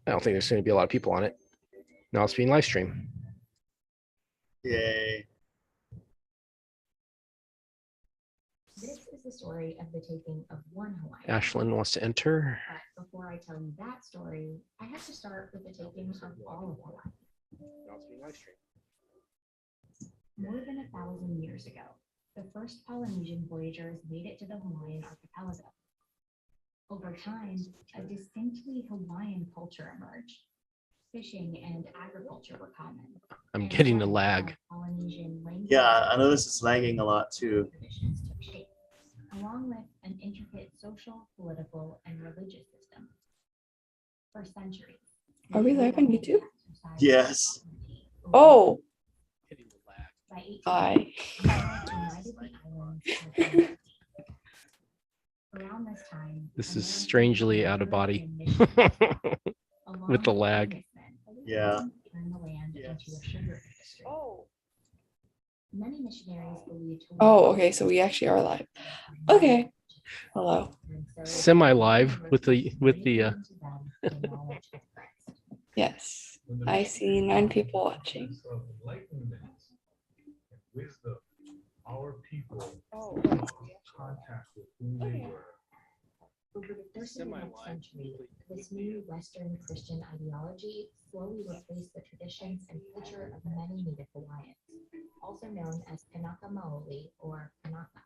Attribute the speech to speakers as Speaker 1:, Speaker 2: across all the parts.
Speaker 1: I don't think there's going to be a lot of people on it. Now it's being live streamed.
Speaker 2: Yay.
Speaker 3: This is the story of the taking of one Hawaiian.
Speaker 1: Ashlyn wants to enter.
Speaker 3: But before I tell you that story, I have to start with the taking of all of Hawaii.
Speaker 1: Now it's being live streamed.
Speaker 3: More than 1,000 years ago, the first Polynesian voyagers made it to the Hawaiian archipelago. Over time, a distinctly Hawaiian culture emerged. Fishing and agriculture were common.
Speaker 1: I'm getting a lag.
Speaker 3: Polynesian language
Speaker 2: Yeah, I know this is lagging a lot too.
Speaker 3: traditions took shape, along with an intricate social, political, and religious system. For centuries.
Speaker 4: Are we live on YouTube?
Speaker 2: Yes.
Speaker 4: Oh,
Speaker 1: Hitting the lag.
Speaker 4: hi.
Speaker 3: United the islands. Around this time,
Speaker 1: This is strangely out of body with the lag.
Speaker 2: Yeah.
Speaker 3: Turned the land into a sugar industry.
Speaker 4: Oh.
Speaker 3: Many missionaries believed.
Speaker 4: Oh, okay, so we actually are live. Okay. Hello.
Speaker 1: Semi-live with the
Speaker 4: Yes, I see 9 people watching.
Speaker 5: Wisdom, our people
Speaker 4: Oh,
Speaker 5: lost contact with who they were.
Speaker 3: Over the course of the next century, this new Western Christian ideology slowly replaced the traditions and culture of many Native Hawaiians, also known as Kanaka Maoli or Kanaka.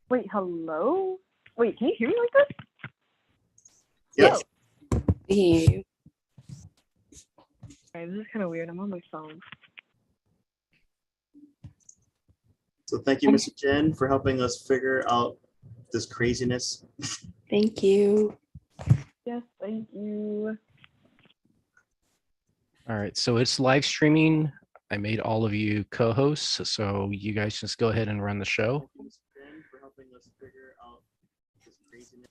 Speaker 6: Wait, hello? Wait, can you hear me like this?
Speaker 4: yes. We hear you.
Speaker 6: Okay, this is kind of weird. I'm on my phone.
Speaker 2: So thank you, Mr. Jen, for helping us figure out this craziness.
Speaker 4: Thank you.
Speaker 6: Yes, thank you.
Speaker 1: All right, so it's live streaming. I made all of you co-hosts, so you guys just go ahead and run the show.
Speaker 2: Thank you, Mr. Jen, for helping us figure out this craziness.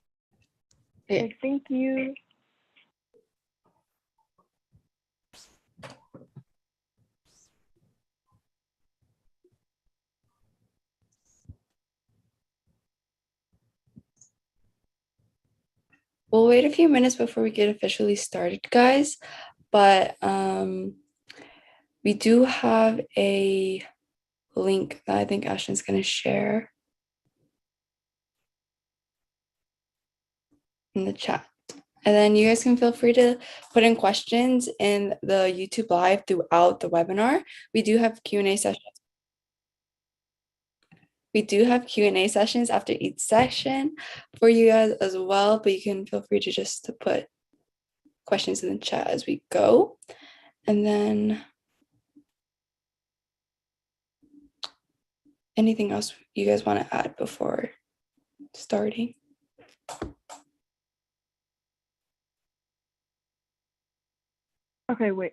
Speaker 4: Yeah.
Speaker 6: Like, thank you.
Speaker 4: We'll wait a few minutes before we get officially started, guys. But we do have a link that I think Ashton's going to share in the chat. And then you guys can feel free to put in questions in the YouTube live throughout the webinar. We do have Q&A sessions. We do have Q&A sessions after each session for you guys as well, but you can feel free to just to put questions in the chat as we go. And then anything else you guys want to add before starting?
Speaker 6: Okay, wait.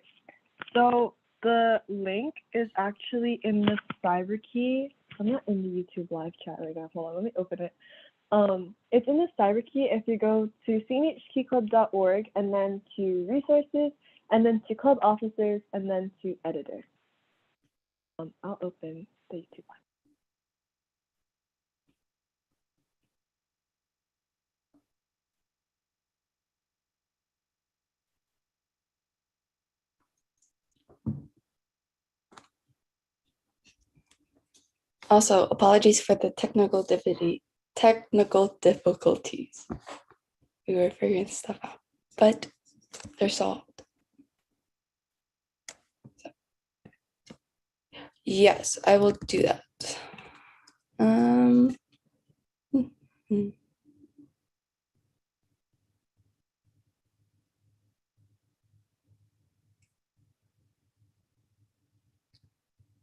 Speaker 6: So the link is actually in the CyberKey. I'm not in the YouTube live chat right now. Hold on, let me open it. It's in the CyberKey. If you go to cnhkeyclub.org and then to resources and then to club officers and then to editor. I'll open the YouTube live.
Speaker 4: Also, apologies for the technical difficulties. We were figuring stuff out, but they're solved. So, yes, I will do that. And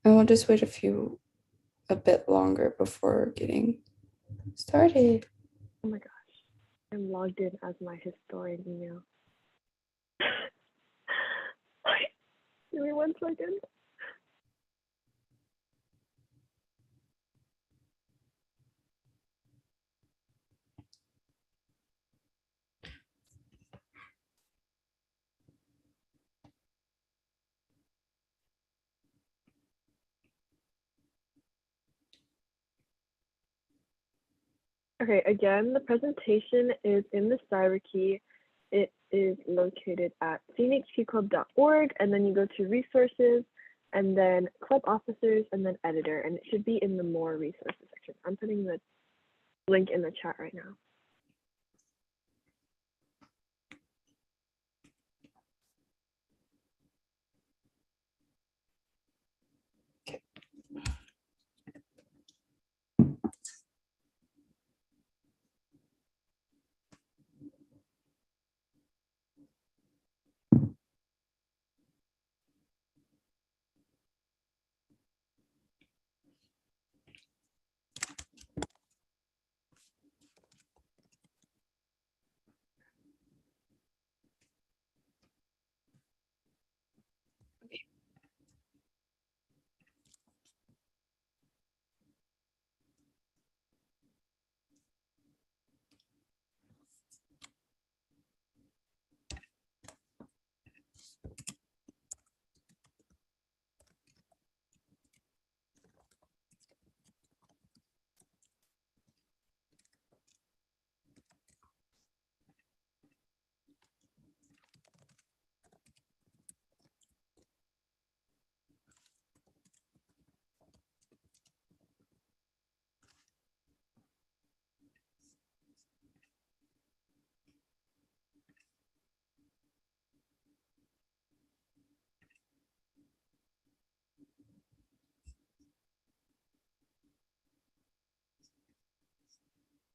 Speaker 4: we'll just wait a bit longer before getting started.
Speaker 6: Oh my gosh. I'm logged in as my historian email. Give me 1 second. Okay, again, the presentation is in the CyberKey. It is located at cnhqclub.org, and then you go to resources, and then club officers, and then editor, and it should be in the more resources section. I'm putting the link in the chat right now.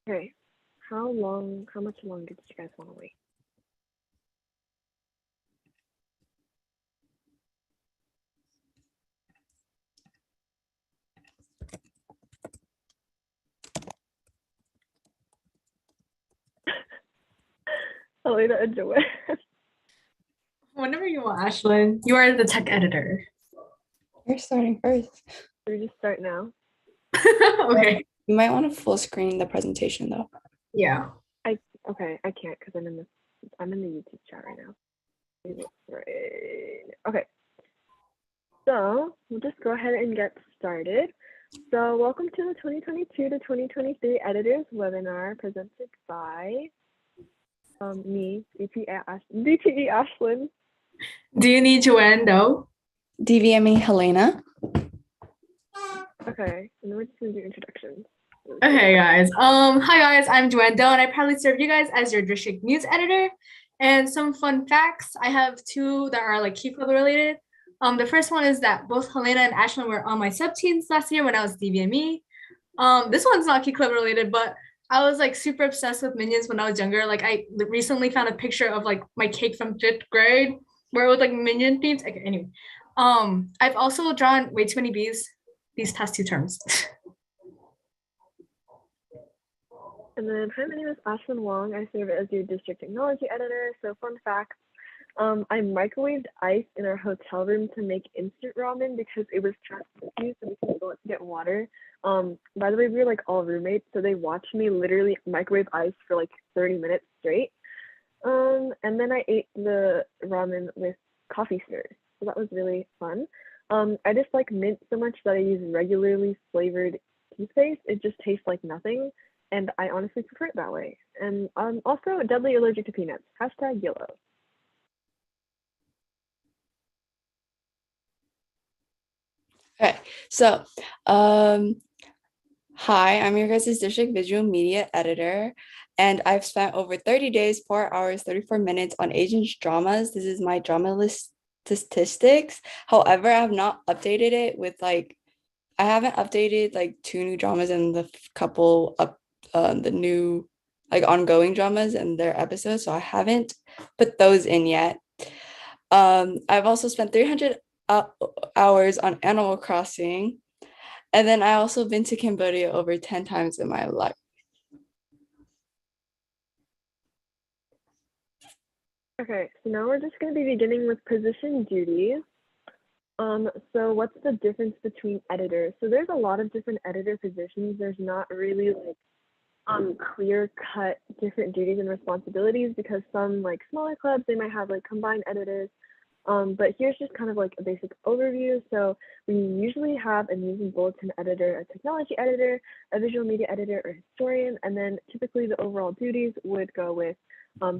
Speaker 6: Okay, how much longer did you guys want to wait? Elena and Joanne.
Speaker 7: Whenever you want, Ashlyn. You are the tech editor.
Speaker 4: You're starting first.
Speaker 6: We just start now.
Speaker 7: Okay.
Speaker 4: You might want to full screen the presentation though.
Speaker 7: Yeah.
Speaker 6: Okay, I can't because I'm in the YouTube chat right now. Right. Okay. So we'll just go ahead and get started. So welcome to the 2022 to 2023 Editors Webinar presented by me, DTE Ashlyn.
Speaker 7: Do you need Joanne though?
Speaker 4: DVME Helena.
Speaker 6: Okay, and then we're just gonna do introductions.
Speaker 7: Okay, guys. Hi guys, I'm Joanne Doe, and I proudly serve you guys as your district news editor. And some fun facts. I have two that are like Key Club related. The first one is that both Helena and Ashlyn were on my sub teams last year when I was DVME. This one's not Key Club related, but I was like super obsessed with Minions when I was younger. Like I recently found a picture of like my cake from 5th grade where it was like Minion themes. Okay, anyway. I've also drawn way too many bees these past 2 terms.
Speaker 6: And then, hi, my name is Ashlyn Wong. I serve as your district technology editor. So fun fact, I microwaved ice in our hotel room to make instant ramen because it was trapped confused, so we couldn't go to get water. By the way, we were like all roommates, so they watched me literally microwave ice for like 30 minutes straight. And then I ate the ramen with coffee stirred. So that was really fun. I just like mint so much that I use regularly flavored toothpaste. It just tastes like nothing. And I honestly prefer it that way. And I'm also deadly allergic to peanuts. #YOLO.
Speaker 4: Okay, so hi, I'm your guys' district visual media editor, and I've spent over 30 days, 4 hours, 34 minutes on Asian dramas. This is my drama list statistics. However, I have not updated it with like, I haven't updated like 2 new dramas and the couple of the new like ongoing dramas and their episodes, so I haven't put those in yet. I've also spent 300 hours on Animal Crossing, and then I also been to Cambodia over 10 times in my life.
Speaker 6: Okay, so now we're just going to be beginning with position duties. So what's the difference between editors? So there's a lot of different editor positions. There's not really like clear-cut different duties and responsibilities because some like smaller clubs, they might have like combined editors. But here's just kind of like a basic overview. So we usually have a news and bulletin editor, a technology editor, a visual media editor, or historian, and then typically the overall duties would go with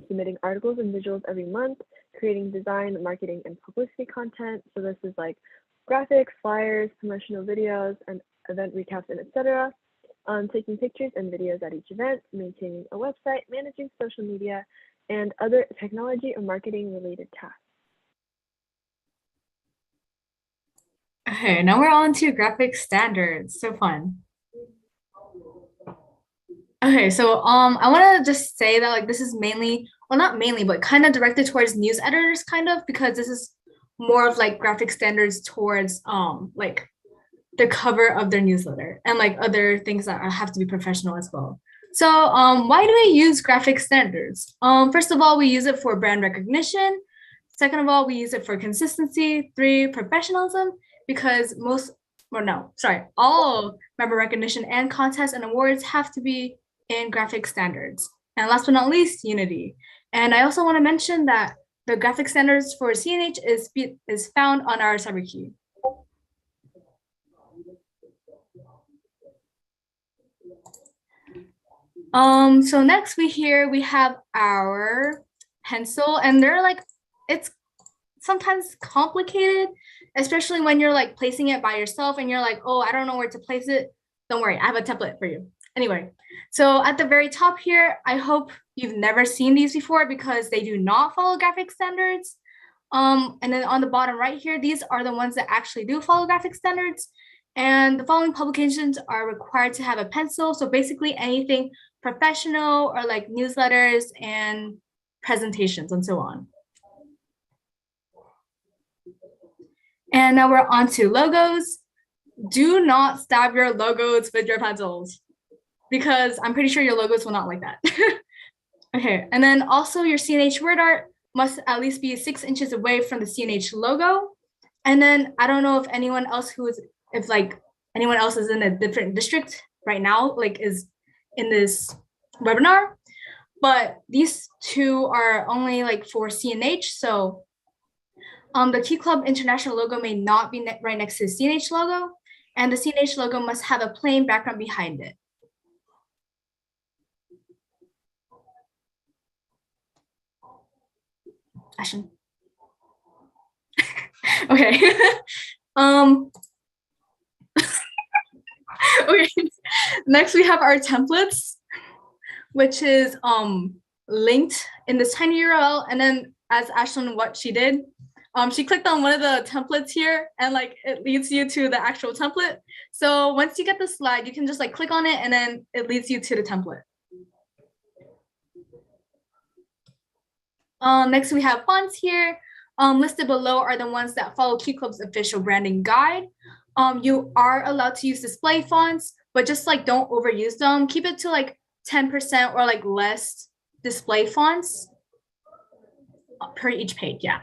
Speaker 6: submitting articles and visuals every month, creating design, marketing, and publicity content. So this is like graphics, flyers, promotional videos, and event recaps, and etc. Taking pictures and videos at each event, maintaining a website, managing social media, and other technology or marketing related tasks.
Speaker 7: Okay, now we're on to graphic standards. So fun. Okay, so I want to just say that like this is mainly, well, not mainly, but kind of directed towards news editors, kind of, because this is more of like graphic standards towards like the cover of their newsletter and like other things that have to be professional as well. So why do we use graphic standards? First of all, we use it for brand recognition. Second of all, we use it for consistency. 3, professionalism, because all member recognition and contests and awards have to be in graphic standards. And last but not least, unity. And I also want to mention that the graphic standards for CNH is found on our CyberKey. So next we have our pencil, and they're like, it's sometimes complicated, especially when you're like placing it by yourself and you're like, oh, I don't know where to place it. Don't worry, I have a template for you. Anyway, so at the very top here, I hope you've never seen these before because they do not follow graphic standards. And then on the bottom right here, these are the ones that actually do follow graphic standards. And the following publications are required to have a pencil. So basically anything professional or like newsletters and presentations and so on. And now we're on to logos. Do not stab your logos with your pencils because I'm pretty sure your logos will not like that. Okay, and then also your CNH word art must at least be 6 inches away from the CNH logo. And then I don't know if anyone else anyone else is in a different district right now, like is in this webinar, but these 2 are only like for CNH. So the Key Club International logo may not be right next to the CNH logo, and the CNH logo must have a plain background behind it. Ashton. Okay. Okay. Next, we have our templates, which is linked in this tiny URL. And then, as Ashlyn, what she did, she clicked on one of the templates here, and like it leads you to the actual template. So once you get the slide, you can just like click on it, and then it leads you to the template. Next, we have fonts here. Listed below are the ones that follow Key Club's official branding guide. You are allowed to use display fonts, but just like don't overuse them. Keep it to like 10% or like less display fonts per each page, yeah.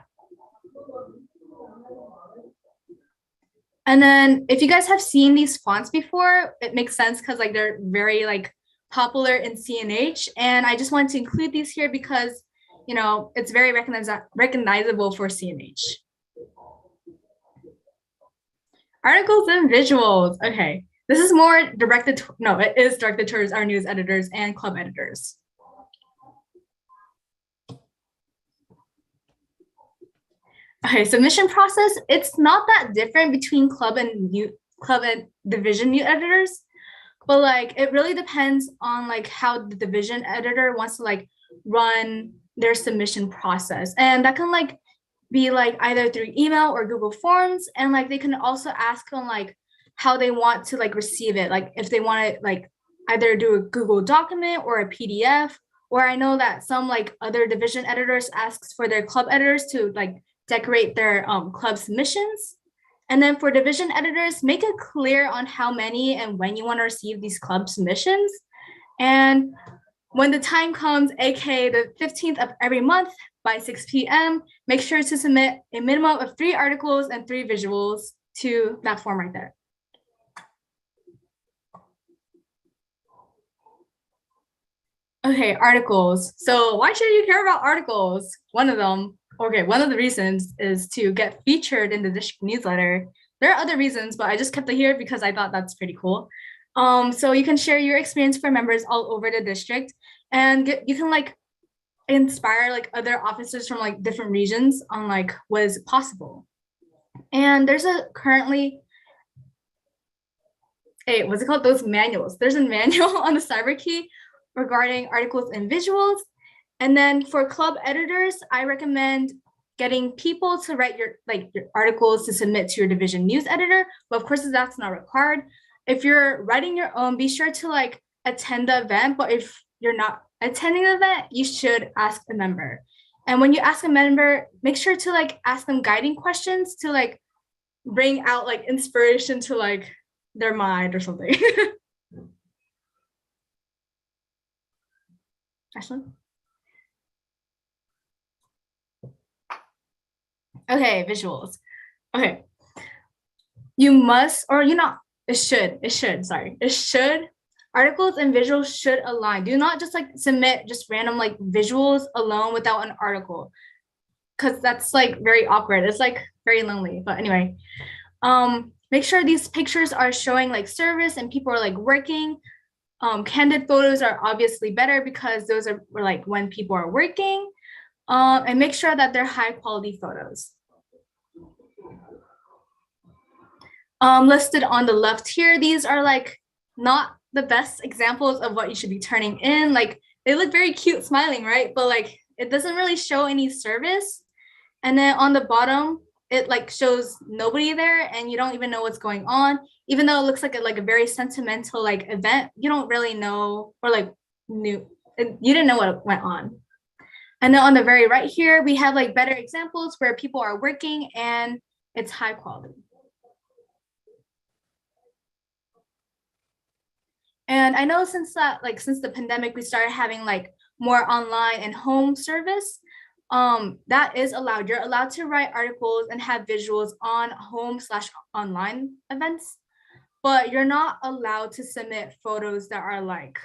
Speaker 7: And then if you guys have seen these fonts before, it makes sense because like they're very like popular in CNH. And I just wanted to include these here because, you know, it's very recognizable for CNH. Articles and visuals. Okay, this is more directed, it is directed towards our news editors and club editors. Okay, submission process, it's not that different between club and division new editors, but like it really depends on like how the division editor wants to like run their submission process. And that can like be like either through email or Google Forms, and like they can also ask on like how they want to like receive it, like if they want to like either do a Google document or a PDF, or I know that some like other division editors asks for their club editors to like decorate their club submissions. And then for division editors, make it clear on how many and when you want to receive these club submissions. And when the time comes, aka the 15th of every month by 6 p.m., make sure to submit a minimum of 3 articles and 3 visuals to that form right there. Okay, articles. So why should you care about articles? One of them, okay, one of the reasons is to get featured in the district newsletter. There are other reasons, but I just kept it here because I thought that's pretty cool. So you can share your experience for members all over the district, and you can like inspire like other officers from like different regions on like what is possible. And there's a currently what's it called? Those manuals. There's a manual on the CyberKey regarding articles and visuals. And then for club editors, I recommend getting people to write your articles to submit to your division news editor. But of course, that's not required. If you're writing your own, be sure to like attend the event. But if you're not attending the event, you should ask a member. And when you ask a member, make sure to like ask them guiding questions to like bring out like inspiration to like their mind or something. Ashley? Okay, visuals. Okay. You must, or you know, it should, articles and visuals should align. Do not just like submit just random like visuals alone without an article, because that's like very awkward. It's like very lonely. But anyway, make sure these pictures are showing like service and people are like working. Candid photos are obviously better because those are like when people are working. And make sure that they're high quality photos. Listed on the left here, these are like not the best examples of what you should be turning in. Like they look very cute smiling, right? But like it doesn't really show any service. And then on the bottom, it like shows nobody there and you don't even know what's going on. Even though it looks like a very sentimental like event, you don't really know, or like you didn't know what went on. And then on the very right here, we have like better examples where people are working and it's high quality. And I know since the pandemic, we started having like more online and home service. That is allowed. You're allowed to write articles and have visuals on home/online events, but you're not allowed to submit photos that are like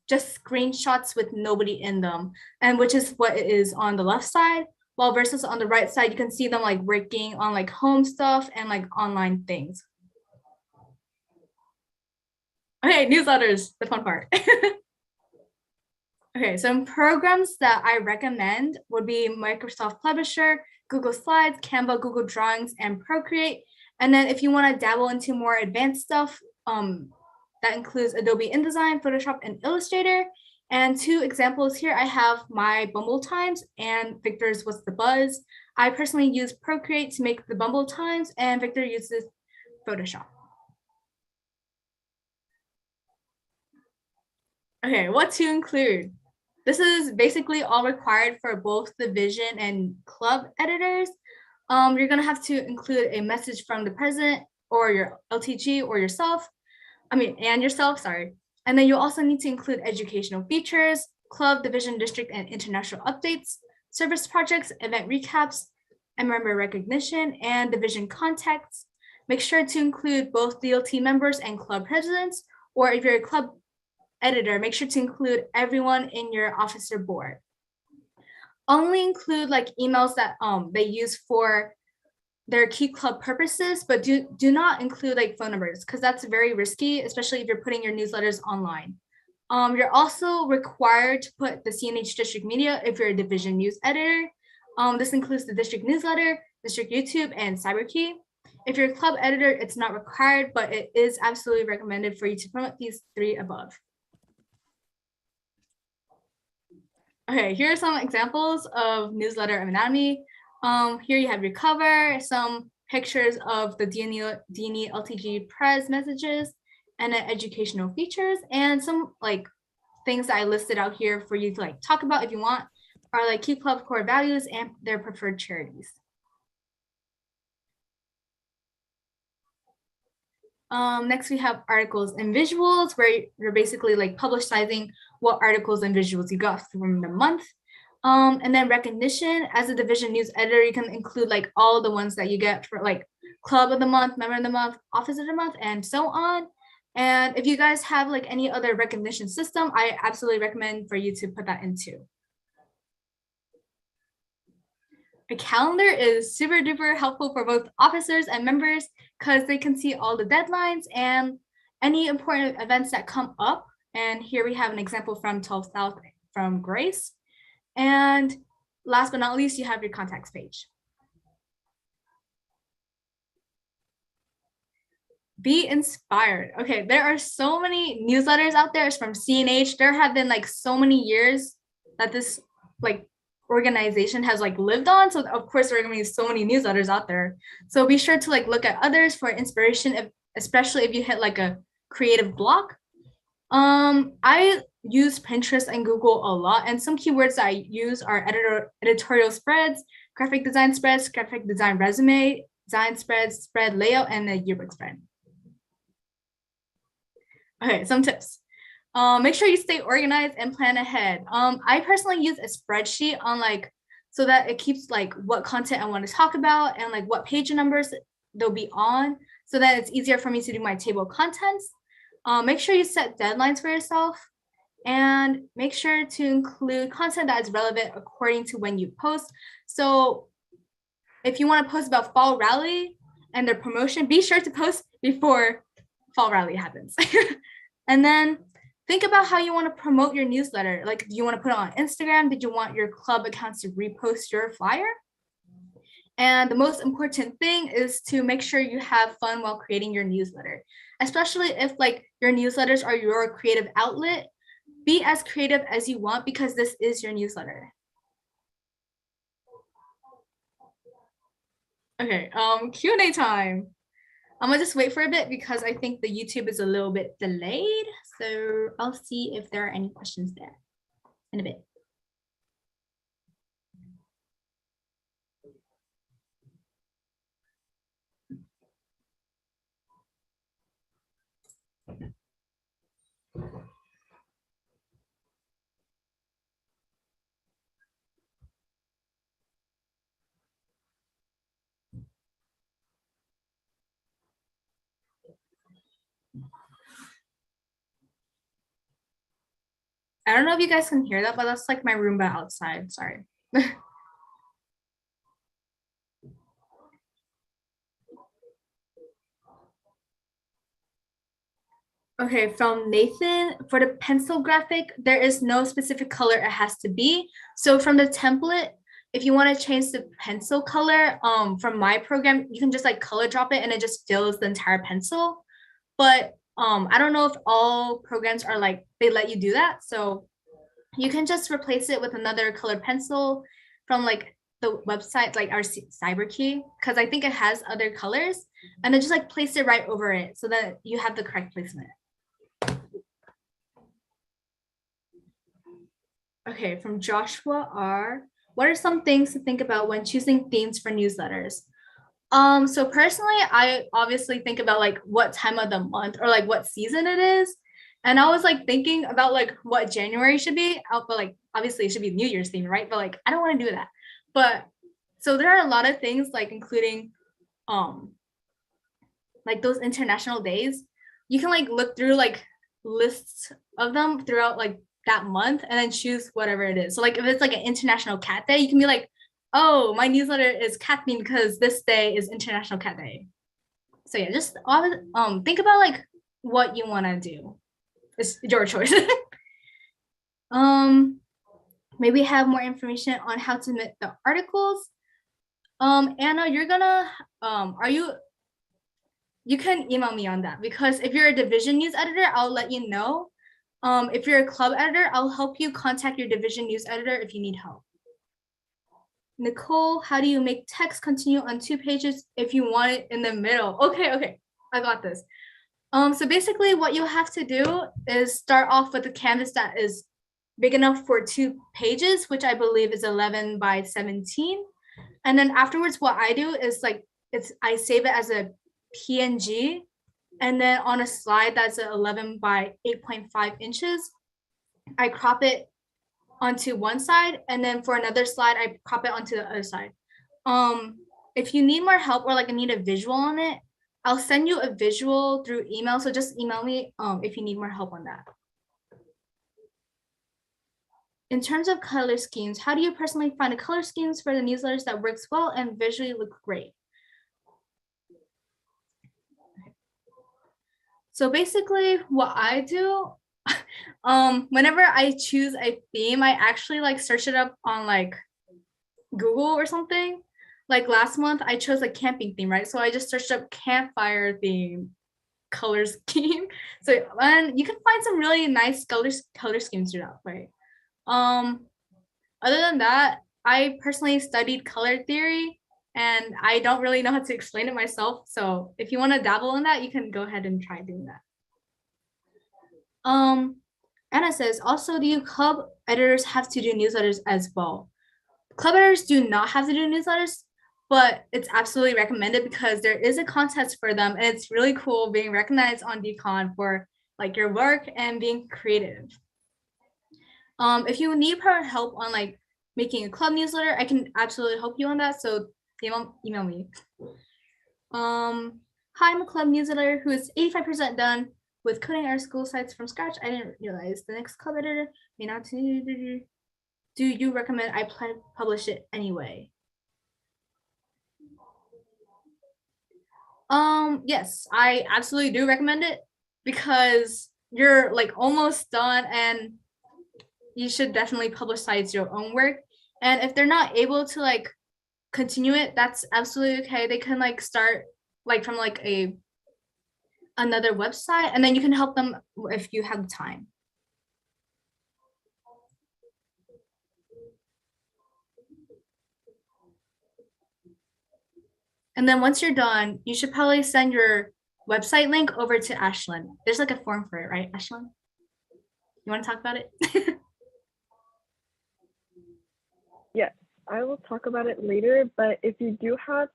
Speaker 7: just screenshots with nobody in them, and which is what it is on the left side. While versus on the right side, you can see them like working on like home stuff and like online things. Okay, newsletters, the fun part. Okay, some programs that I recommend would be Microsoft Publisher, Google Slides, Canva, Google Drawings, and Procreate. And then if you want to dabble into more advanced stuff, that includes Adobe InDesign, Photoshop, and Illustrator. And two examples here, I have my Bumble Times and Victor's What's the Buzz. I personally use Procreate to make the Bumble Times, and Victor uses Photoshop. Okay, what to include? This is basically all required for both division and club editors. You're gonna have to include a message from the president or your LTG or yourself. And yourself, sorry. And then you also need to include educational features, club, division, district, and international updates, service projects, event recaps, and member recognition, and division contacts. Make sure to include both DLT members and club presidents, or if you're a club editor, make sure to include everyone in your officer board. Only include like emails that they use for their key club purposes, but do not include like phone numbers because that's very risky, especially if you're putting your newsletters online. You're also required to put the CNH district media if you're a division news editor. This includes the district newsletter, district YouTube, and CyberKey. If you're a club editor, it's not required, but it is absolutely recommended for you to promote these three above. Okay, here are some examples of newsletter anatomy. Here you have your cover, some pictures of the DNE LTG Press messages, and then educational features, and some like things that I listed out here for you to like talk about if you want, are like key club core values and their preferred charities. Next, we have articles and visuals, where you're basically like publicizing what articles and visuals you got from the month. And then recognition, as a division news editor, you can include like all the ones that you get for like club of the month, member of the month, office of the month, and so on. And if you guys have like any other recognition system, I absolutely recommend for you to put that into. A calendar is super duper helpful for both officers and members because they can see all the deadlines and any important events that come up. And here we have an example from 12 South from Grace. And last but not least, you have your contacts page. Be inspired. Okay, there are so many newsletters out there. It's from CNH. There have been like so many years that this like organization has like lived on. So of course there are going to be so many newsletters out there. So be sure to like look at others for inspiration, especially if you hit like a creative block. I use Pinterest and Google a lot, and some keywords that I use are editorial spreads, graphic design spreads, graphic design resume, design spreads, spread layout, and a yearbook spread. Okay, some tips. Make sure you stay organized and plan ahead. I personally use a spreadsheet on like, so that it keeps like what content I want to talk about and like what page numbers they'll be on, so that it's easier for me to do my table of contents. Make sure you set deadlines for yourself, and make sure to include content that is relevant according to when you post. So if you want to post about fall rally and their promotion, be sure to post before fall rally happens. And then think about how you want to promote your newsletter. Like, do you want to put it on Instagram? Did you want your club accounts to repost your flyer? And the most important thing is to make sure you have fun while creating your newsletter, especially if like your newsletters are your creative outlet. Be as creative as you want because this is your newsletter. Okay, Q&A time. I'm gonna just wait for a bit because I think the YouTube is a little bit delayed. So I'll see if there are any questions there in a bit. I don't know if you guys can hear that, but that's like my Roomba outside. Sorry. Okay, from Nathan, for the pencil graphic, there is no specific color it has to be. So from the template, if you want to change the pencil color from my program, you can just like color drop it and it just fills the entire pencil. But I don't know if all programs are like, they let you do that. So you can just replace it with another colored pencil from like the website, like our CyberKey, because I think it has other colors, and then just like place it right over it so that you have the correct placement. Okay, from Joshua R. What are some things to think about when choosing themes for newsletters? So personally, I obviously think about like what time of the month or like what season it is. And I was like thinking about like what January should be out, but like obviously it should be New Year's theme, right? But like I don't want to do that. But so there are a lot of things like including like those international days. You can like look through like lists of them throughout like that month and then choose whatever it is. So like if it's like an International Cat Day, you can be like, oh, my newsletter is cat themed because this day is International Cat Day. So yeah, just think about like what you want to do. It's your choice. Maybe have more information on how to submit the articles. Anna, you're gonna you can email me on that, because if you're a division news editor, I'll let you know. If you're a club editor, I'll help you contact your division news editor if you need help. Nicole, how do you make text continue on 2 pages if you want it in the middle? Okay, I got this. So basically what you have to do is start off with a canvas that is big enough for 2 pages, which I believe is 11 by 17. And then afterwards, what I do is like, I save it as a PNG, and then on a slide that's 11 by 8.5 inches, I crop it onto one side, and then for another slide, I crop it onto the other side. If you need more help or like I need a visual on it, I'll send you a visual through email. So just email me if you need more help on that. in terms of color schemes, how do you personally find the color schemes for the newsletters that works well and visually look great? So basically what I do, whenever I choose a theme, I actually like search it up on like Google or something. Like last month I chose a camping theme, right? So I just searched up campfire theme color scheme. So and you can find some really nice color schemes throughout, right? Other than that, I personally studied color theory and I don't really know how to explain it myself. So if you want to dabble in that, you can go ahead and try doing that. Anna says, also, do you club editors have to do newsletters as well? Club editors do not have to do newsletters, but it's absolutely recommended because there is a contest for them and it's really cool being recognized on DCon for like your work and being creative. If you need her help on like making a club newsletter, I can absolutely help you on that. So email me. Hi, I'm a club newsletter who is 85% done with coding our school sites from scratch. I didn't realize the next club editor may not do you recommend I publish it anyway? Yes, I absolutely do recommend it because you're like almost done and you should definitely publicize your own work. And if they're not able to like continue it, that's absolutely okay. They can like start like from like another website and then you can help them if you have time. And then once you're done, you should probably send your website link over to Ashlyn. There's like a form for it, right, Ashlyn? You want to talk about it?
Speaker 6: Yes, I will talk about it later, but if you do have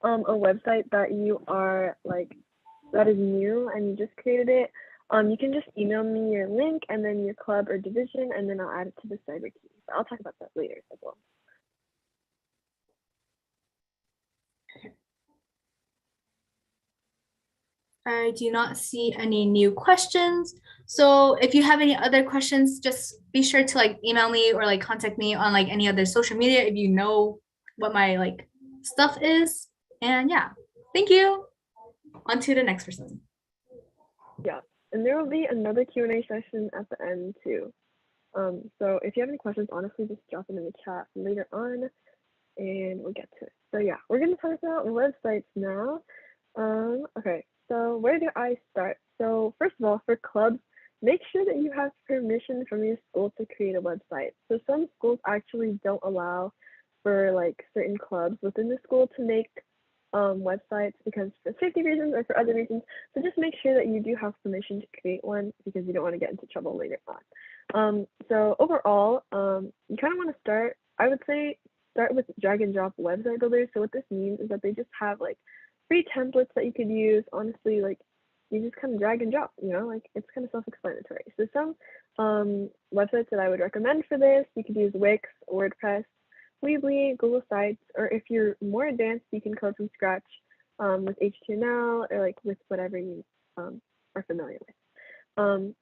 Speaker 6: a website that you are like, that is new and you just created it, you can just email me your link and then your club or division, and then I'll add it to the cyber key. But I'll talk about that later as well.
Speaker 7: I do not see any new questions. So if you have any other questions, just be sure to like email me or like contact me on like any other social media if you know what my like stuff is. And yeah, thank you. On to the next person.
Speaker 6: Yeah, and there will be another Q&A session at the end too. So if you have any questions, honestly, just drop them in the chat later on and we'll get to it. So yeah, we're gonna talk about websites now. Okay, so where do I start? So first of all, for clubs, make sure that you have permission from your school to create a website. So some schools actually don't allow for like certain clubs within the school to make websites because for safety reasons or for other reasons. So just make sure that you do have permission to create one because you don't want to get into trouble later on. So overall, you kind of want to start, I would say, start with drag and drop website builders. So what this means is that they just have like free templates that you could use. Honestly, like you just kind of drag and drop, you know, like it's kind of self-explanatory. So some websites that I would recommend for this, you could use Wix, WordPress, Weebly, Google Sites, or if you're more advanced, you can code from scratch with HTML or like with whatever you are familiar with.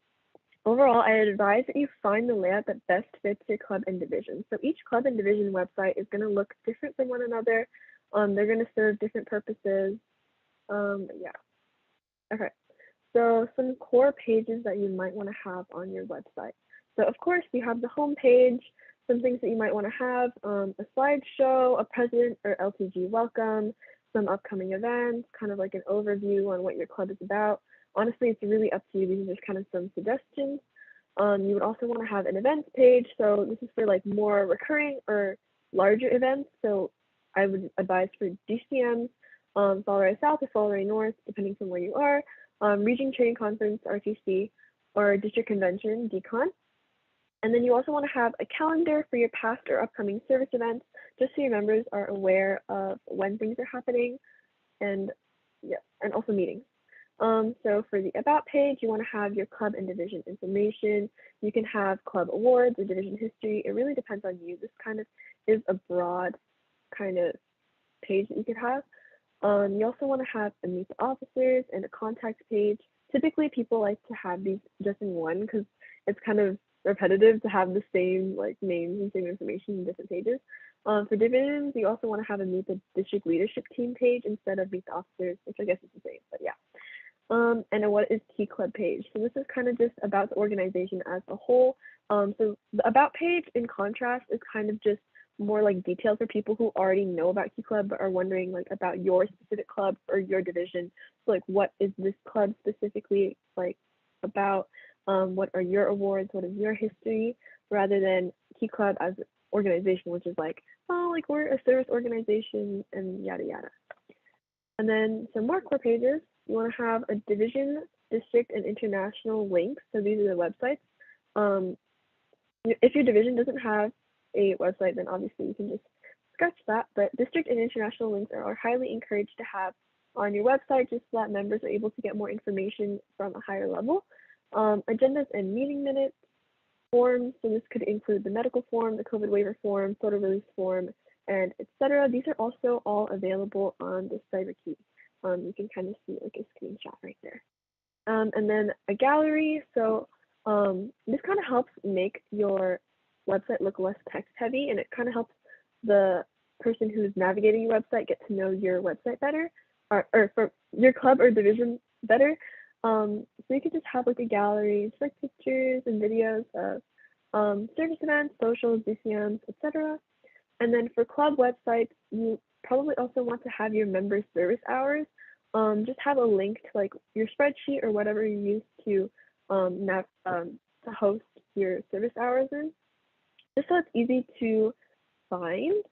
Speaker 6: Overall, I advise that you find the layout that best fits your club and division. So each club and division website is going to look different from one another. They're going to serve different purposes. Yeah. Okay. So some core pages that you might want to have on your website. So of course, you have the home page, some things that you might want to have, a slideshow, a president or LTG welcome, some upcoming events, kind of like an overview on what your club is about. Honestly, it's really up to you. These are just kind of some suggestions. You would also want to have an events page. So this is for like more recurring or larger events. So I would advise for DCMs, Fall Ray South or Fall Ray North, depending from where you are, Region Training Conference, RTC, or District Convention, DCON. And then you also want to have a calendar for your past or upcoming service events, just so your members are aware of when things are happening, and yeah, and also meetings. So for the About page, you want to have your club and division information. You can have club awards or division history. It really depends on you. This kind of is a broad kind of page that you could have. You also want to have a meet the officers and a contact page. Typically, people like to have these just in one because it's kind of repetitive to have the same like names and same information in different pages. For divisions, you also want to have a meet the district leadership team page instead of meet the officers, which I guess is the same, but yeah. And a what is Key Club page? So this is kind of just about the organization as a whole. So the about page, in contrast, is kind of just more like details for people who already know about Key Club but are wondering like about your specific club or your division. So like, what is this club specifically like about? What are your awards? What is your history? Rather than Key Club as an organization, which is like, oh, like we're a service organization and yada yada. And then some more core pages. You want to have a division, district, and international links. So these are the websites. If your division doesn't have a website, then obviously you can just scratch that. But district and international links are highly encouraged to have on your website, just so that members are able to get more information from a higher level. Agendas and meeting minutes, forms. So this could include the medical form, the COVID waiver form, photo release form, and etc. These are also all available on the CyberKey. You can kind of see like a screenshot right there. And then a gallery. So this kind of helps make your website look less text heavy, and it kind of helps the person who's navigating your website get to know your website better, or for your club or division better. So you could just have like a gallery, just like pictures and videos of service events, socials, DCMs, etc. And then for club websites, you probably also want to have your member service hours. Just have a link to like your spreadsheet or whatever you use to host your service hours in, just so it's easy to find.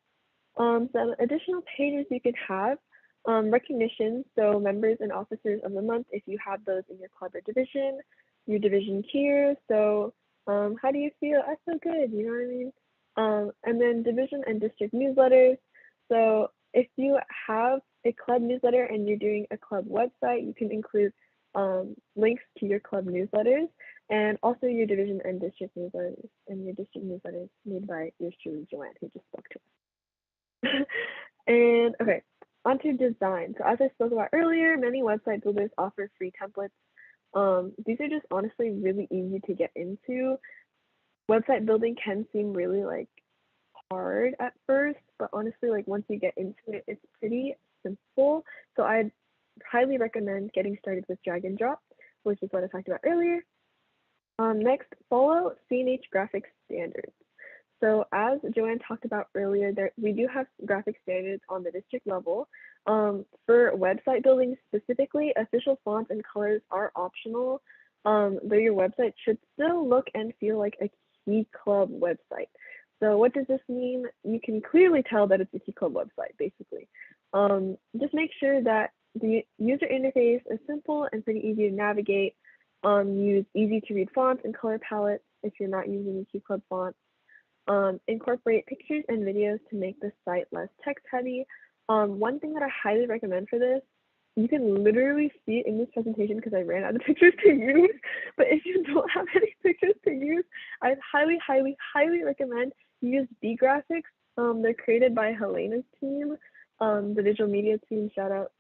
Speaker 6: Some additional pages you can have, recognition, so members and officers of the month if you have those in your club or division, your division cheers, so how do you feel? I feel good, you know what I mean? And then division and district newsletters. So if you have a club newsletter and you're doing a club website, you can include links to your club newsletters and also your division and district newsletters, and your district newsletters made by yours truly, Joanne, who just spoke to us. And okay, onto design. So as I spoke about earlier, many website builders offer free templates. These are just honestly really easy to get into. Website building can seem really like hard at first, but honestly, like once you get into it, it's pretty simple. So I'd highly recommend getting started with drag and drop, which is what I talked about earlier. Next, follow CNH graphics standards. So as Joanne talked about earlier, we do have graphic standards on the district level. For website building specifically, official fonts and colors are optional, though your website should still look and feel like a Key Club website. So what does this mean? You can clearly tell that it's a Key Club website, basically. Just make sure that the user interface is simple and pretty easy to navigate. Use easy to read fonts and color palettes if you're not using the Key Club font. Incorporate pictures and videos to make the site less text heavy. One thing that I highly recommend for this, you can literally see it in this presentation because I ran out of pictures to use, but if you don't have any pictures to use, I highly, highly, highly recommend you use B Graphics. They're created by Helena's team, the visual media team, shout out,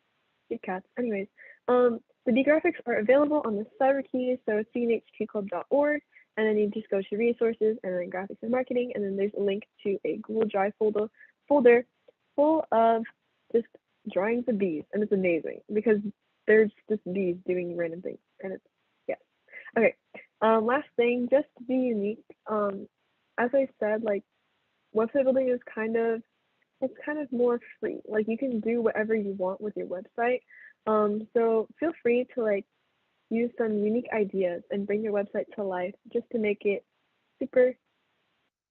Speaker 6: Big Cats. Anyways, the B Graphics are available on the CyberKey, so cnhkeyclub.org. And then you just go to resources and then graphics and marketing, and then there's a link to a Google Drive folder full of just drawings of bees, and it's amazing because there's just bees doing random things, and it's yes. Okay, last thing, just to be unique. As I said, like website building is kind of more free. Like you can do whatever you want with your website. So feel free to like use some unique ideas and bring your website to life just to make it super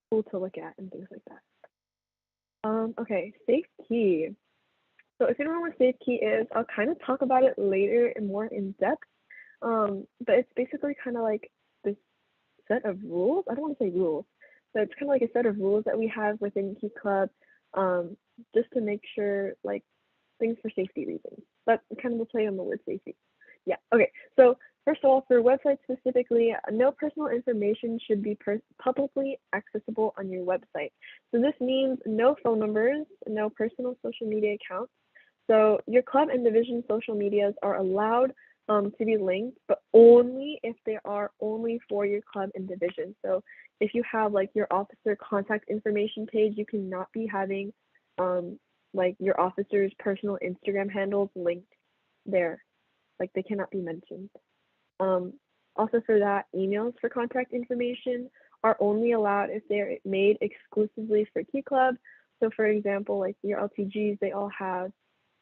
Speaker 6: cool to look at and things like that. Okay, Safe Key. So if you don't know what Safe Key is, I'll kind of talk about it later and more in depth. But it's basically kind of like this set of rules. I don't want to say rules, but it's kind of like a set of rules that we have within Key Club, just to make sure like things for safety reasons. But kind of a play on the word safety. Yeah, okay, so first of all, for websites specifically, no personal information should be publicly accessible on your website. So this means no phone numbers, no personal social media accounts. So your club and division social medias are allowed to be linked, but only if they are only for your club and division. So if you have like your officer contact information page, you cannot be having like your officer's personal Instagram handles linked there. Like they cannot be mentioned. Also for that, emails for contact information are only allowed if they're made exclusively for Key Club. So for example, like your LTGs, they all have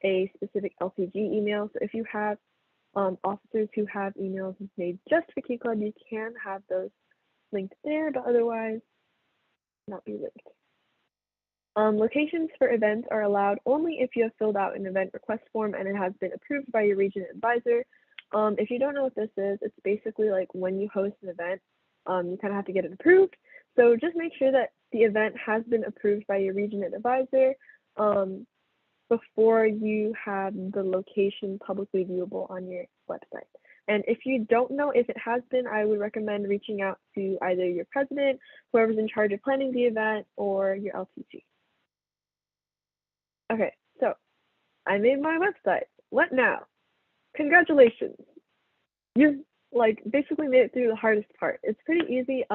Speaker 6: a specific LTG email. So if you have officers who have emails made just for Key Club, you can have those linked there, but otherwise not be linked. Locations for events are allowed only if you have filled out an event request form and it has been approved by your region advisor. If you don't know what this is, it's basically like when you host an event, you kind of have to get it approved. So just make sure that the event has been approved by your region advisor before you have the location publicly viewable on your website. And if you don't know if it has been, I would recommend reaching out to either your president, whoever's in charge of planning the event, or your LTG. Okay, so I made my website. What now? Congratulations. You've like basically made it through the hardest part. It's pretty easy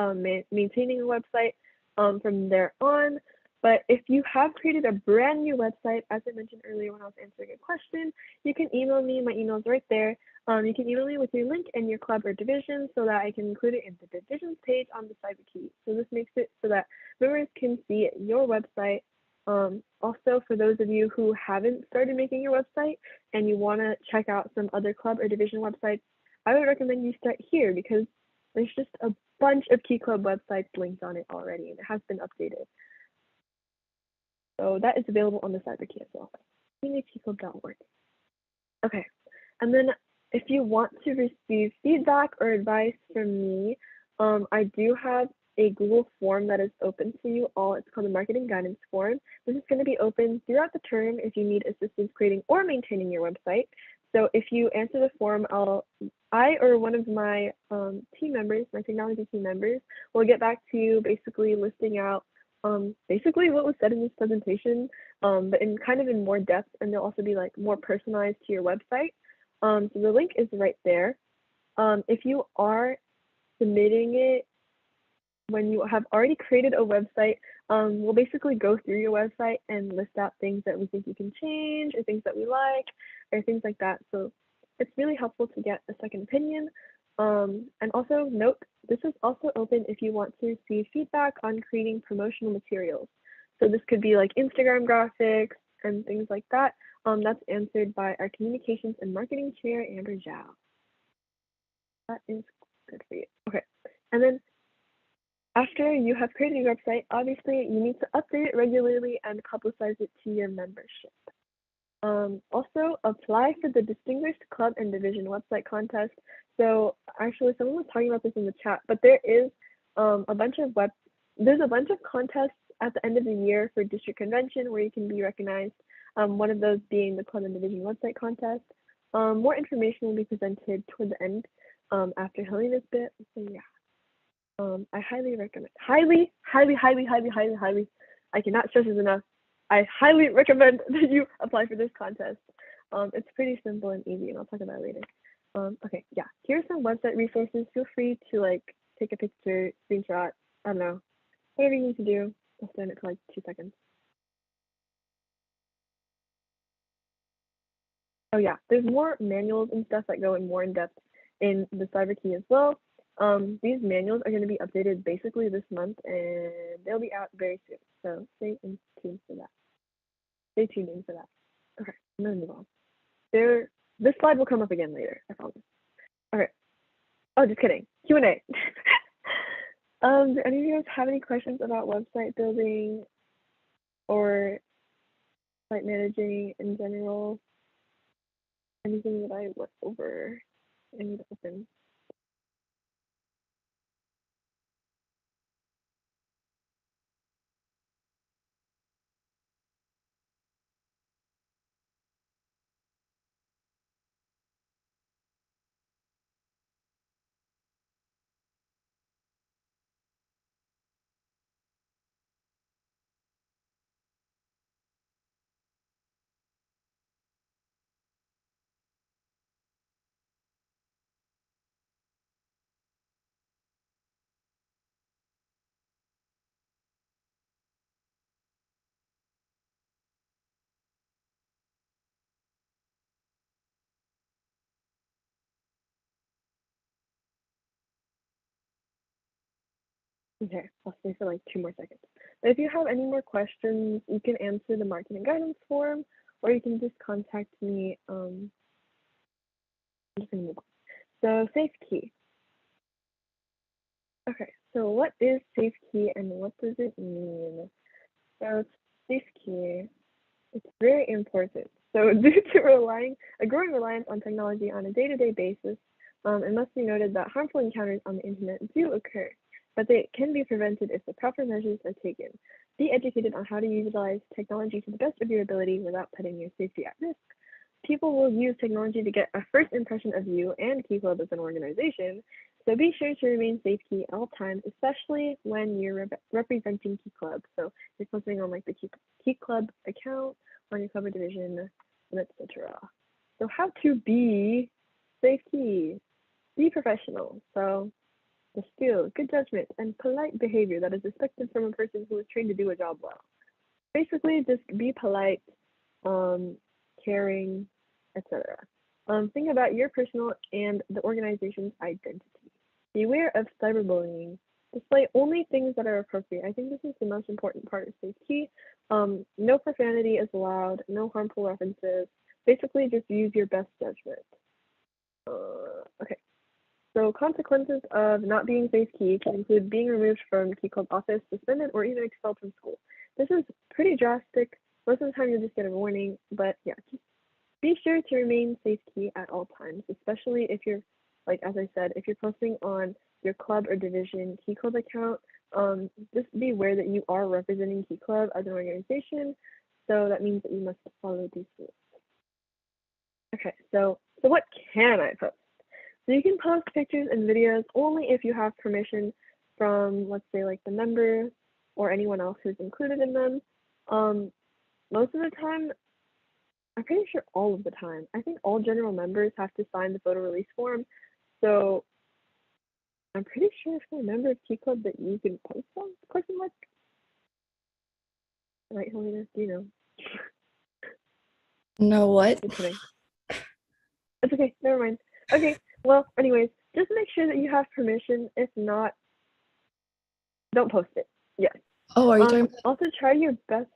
Speaker 6: maintaining a website from there on. But if you have created a brand new website, as I mentioned earlier when I was answering a question, you can email me. My email is right there. You can email me with your link and your club or division so that I can include it in the divisions page on the CyberKey. So this makes it so that members can see your website. Also, for those of you who haven't started making your website and you want to check out some other club or division websites, I would recommend you start here because there's just a bunch of Key Club websites linked on it already and it has been updated. So that is available on the CyberKey as well. KeyClub.org. Okay, and then if you want to receive feedback or advice from me, I do have a Google form that is open to you all. It's called the Marketing Guidance Form. This is going to be open throughout the term if you need assistance creating or maintaining your website. So if you answer the form, I or one of my team members, my technology team members, will get back to you basically listing out basically what was said in this presentation, but in kind of in more depth, and they'll also be like more personalized to your website. So the link is right there. If you are submitting it when you have already created a website, we'll basically go through your website and list out things that we think you can change or things that we like or things like that. So it's really helpful to get a second opinion. And also note, this is also open if you want to receive feedback on creating promotional materials. So this could be like Instagram graphics and things like that. That's answered by our communications and marketing chair, Amber Zhao. That is good for you. Okay, and then after you have created your website, obviously you need to update it regularly and publicize it to your membership. Also apply for the Distinguished Club and Division website contest. So actually someone was talking about this in the chat, but there is a bunch of contests at the end of the year for district convention where you can be recognized. One of those being the Club and Division website contest. More information will be presented toward the end after Helena's bit. So yeah, I highly recommend, highly, I cannot stress this enough. I highly recommend that you apply for this contest. It's pretty simple and easy, and I'll talk about it later. Okay, yeah, here's some website resources. Feel free to like take a picture, screenshot, I don't know, whatever you need to do. I'll stand it for like 2 seconds. Oh yeah, there's more manuals and stuff that go in more in depth in the CyberKey as well. These manuals are going to be updated basically this month, and they'll be out very soon. So stay tuned for that. Stay tuned in for that. Okay, I'm gonna move on. This slide will come up again later, I promise. Okay. Oh, just kidding. Q&A. Do any of you guys have any questions about website building or site managing in general? Anything that I went over? I need to open. Okay, I'll stay for like 2 more seconds. But if you have any more questions, you can answer the marketing guidance form, or you can just contact me. I'm just gonna move on. So safe key. Okay, so what is safe key and what does it mean? So safe key, it's very important. So due to a growing reliance on technology on a day-to-day basis, it must be noted that harmful encounters on the internet do occur, but they can be prevented if the proper measures are taken. Be educated on how to utilize technology to the best of your ability without putting your safety at risk. People will use technology to get a first impression of you and Key Club as an organization, so be sure to remain safe key at all times, especially when you're representing Key Club. So you're posting on like the Key Club account, on your club or division, and etc. So how to be safe key? Be professional. So the skills, good judgment, and polite behavior that is expected from a person who is trained to do a job well. Basically, just be polite, caring, etc. Think about your personal and the organization's identity. Beware of cyberbullying. Display only things that are appropriate. I think this is the most important part of safe key. No profanity is allowed, no harmful references. Basically, just use your best judgment. Okay. So consequences of not being safe key can include being removed from Key Club office, suspended, or even expelled from school. This is pretty drastic. Most of the time you'll just get a warning, but yeah, just be sure to remain safe key at all times, especially if you're, like as I said, if you're posting on your club or division Key Club account, just be aware that you are representing Key Club as an organization. So that means that you must follow these rules. Okay, so what can I post? So you can post pictures and videos only if you have permission from, let's say, like the member or anyone else who's included in them. Most of the time, I'm pretty sure all of the time, I think all general members have to sign the photo release form. So I'm pretty sure if you're a member of Key Club that you can post them, question mark. Right, Helena, do you know?
Speaker 4: No, what?
Speaker 6: Just kidding. It's okay, never mind. Okay, well, anyways, just make sure that you have permission. If not, don't post it. Yes.
Speaker 4: Oh, are you talking about,
Speaker 6: Also, try your best.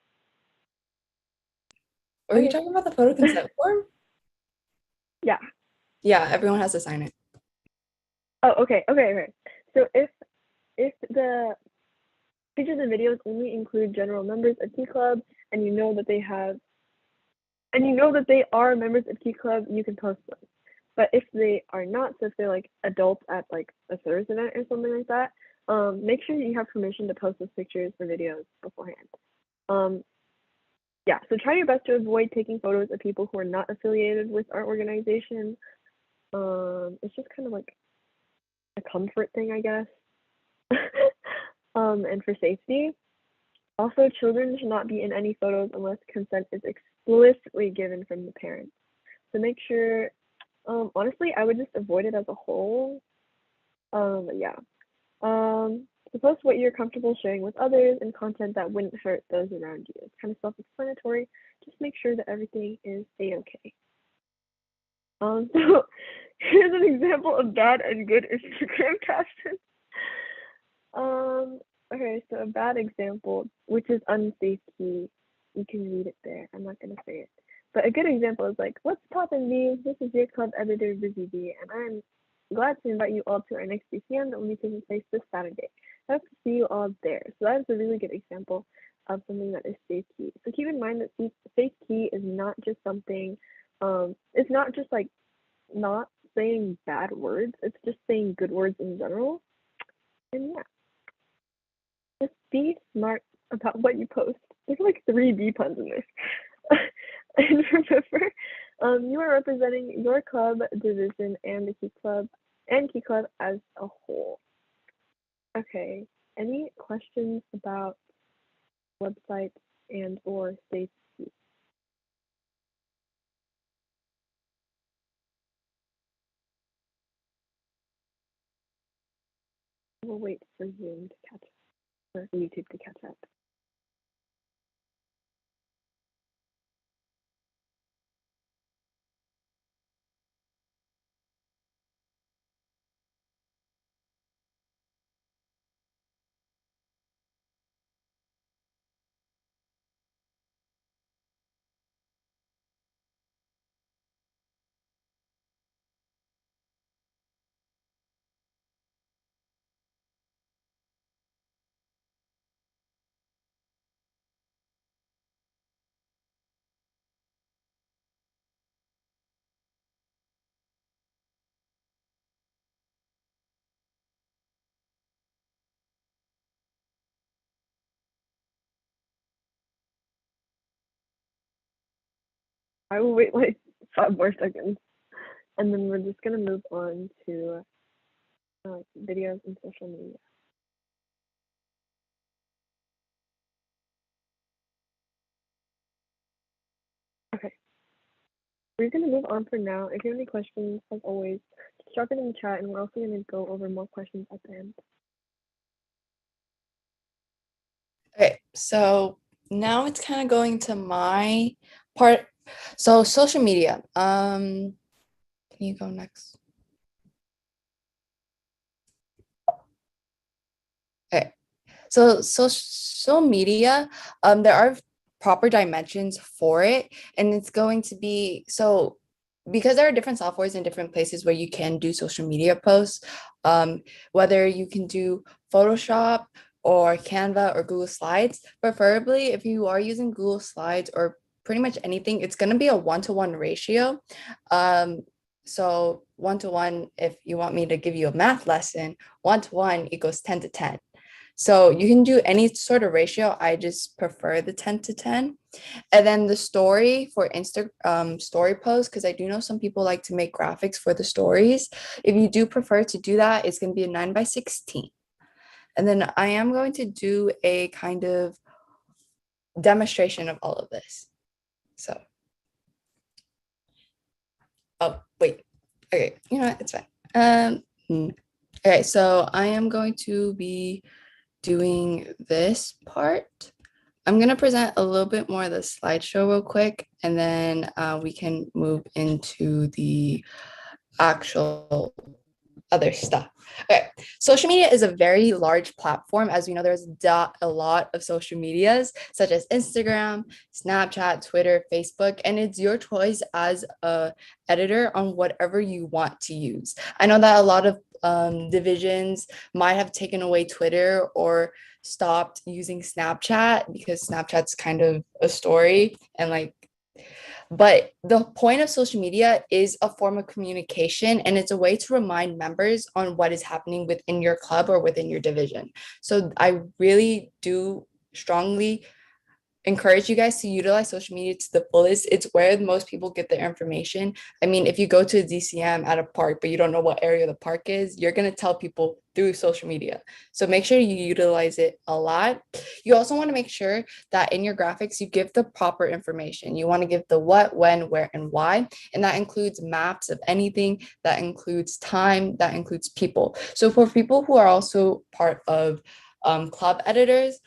Speaker 4: are you
Speaker 6: okay.
Speaker 4: talking about the photo consent form?
Speaker 6: Yeah.
Speaker 4: Yeah, everyone has to sign it.
Speaker 6: Oh, okay. So if the pictures and videos only include general members of Key Club, and you know that they are members of Key Club, you can post them. But if they are not, so if they're like adults at like a service event or something like that, make sure you have permission to post those pictures or videos beforehand. Yeah, so try your best to avoid taking photos of people who are not affiliated with our organization. It's just kind of like a comfort thing, I guess. And for safety. Also, children should not be in any photos unless consent is explicitly given from the parents. So make sure, honestly, I would just avoid it as a whole. But yeah. So post what you're comfortable sharing with others and content that wouldn't hurt those around you. It's kind of self-explanatory. Just make sure that everything is a-okay. So here's an example of bad and good Instagram captions. Okay, so a bad example, which is unsafe key. You can read it there. I'm not gonna say it. But a good example is like, what's poppin' me? This is your club editor, Busy Bee, and I'm glad to invite you all to our next BCM that will be taking place this Saturday. I hope to see you all there. So that is a really good example of something that is safe key. So keep in mind that safe key is not just something, it's not just like not saying bad words, it's just saying good words in general. And yeah, just be smart about what you post. There's like 3 B puns in this. And remember, you are representing your club, division, and the Key Club as a whole. Okay, any questions about websites and or safe key? We'll wait for Zoom to catch up, or YouTube to catch up. I will wait like 5 more seconds, and then we're just gonna move on to videos and social media. Okay, we're gonna move on for now. If you have any questions, as always, just drop it in the chat, and we're also gonna go over more questions at the end.
Speaker 4: Okay, so now it's kind of going to my part. So social media. Can you go next? Okay. So social media, there are proper dimensions for it, and it's going to be so because there are different softwares in different places where you can do social media posts, whether you can do Photoshop or Canva or Google Slides. Preferably, if you are using Google Slides or pretty much anything, it's going to be a 1-to-1 ratio. So 1-to-1, if you want me to give you a math lesson, 1-to-1 equals 10-to-10. So you can do any sort of ratio. I just prefer the 10-to-10. And then the story for story posts, because I do know some people like to make graphics for the stories. If you do prefer to do that, it's going to be a 9:16. And then I am going to do a kind of demonstration of all of this. So, oh, wait. Okay, you know what? It's fine. Okay, so I am going to be doing this part. I'm going to present a little bit more of the slideshow real quick, and then we can move into the actual other stuff. Okay, social media is a very large platform. As we know, there's a lot of social medias such as Instagram, Snapchat, Twitter, Facebook, and it's your choice as a editor on whatever you want to use. I know that a lot of divisions might have taken away Twitter or stopped using Snapchat because Snapchat's kind of a story and like, but the point of social media is a form of communication, and it's a way to remind members on what is happening within your club or within your division. So I really do strongly encourage you guys to utilize social media to the fullest. It's where most people get their information. I mean, if you go to a DCM at a park, but you don't know what area the park is, you're going to tell people through social media. So make sure you utilize it a lot. You also want to make sure that in your graphics, you give the proper information. You want to give the what, when, where, and why. And that includes maps of anything, that includes time, that includes people. So for people who are also part of club editors,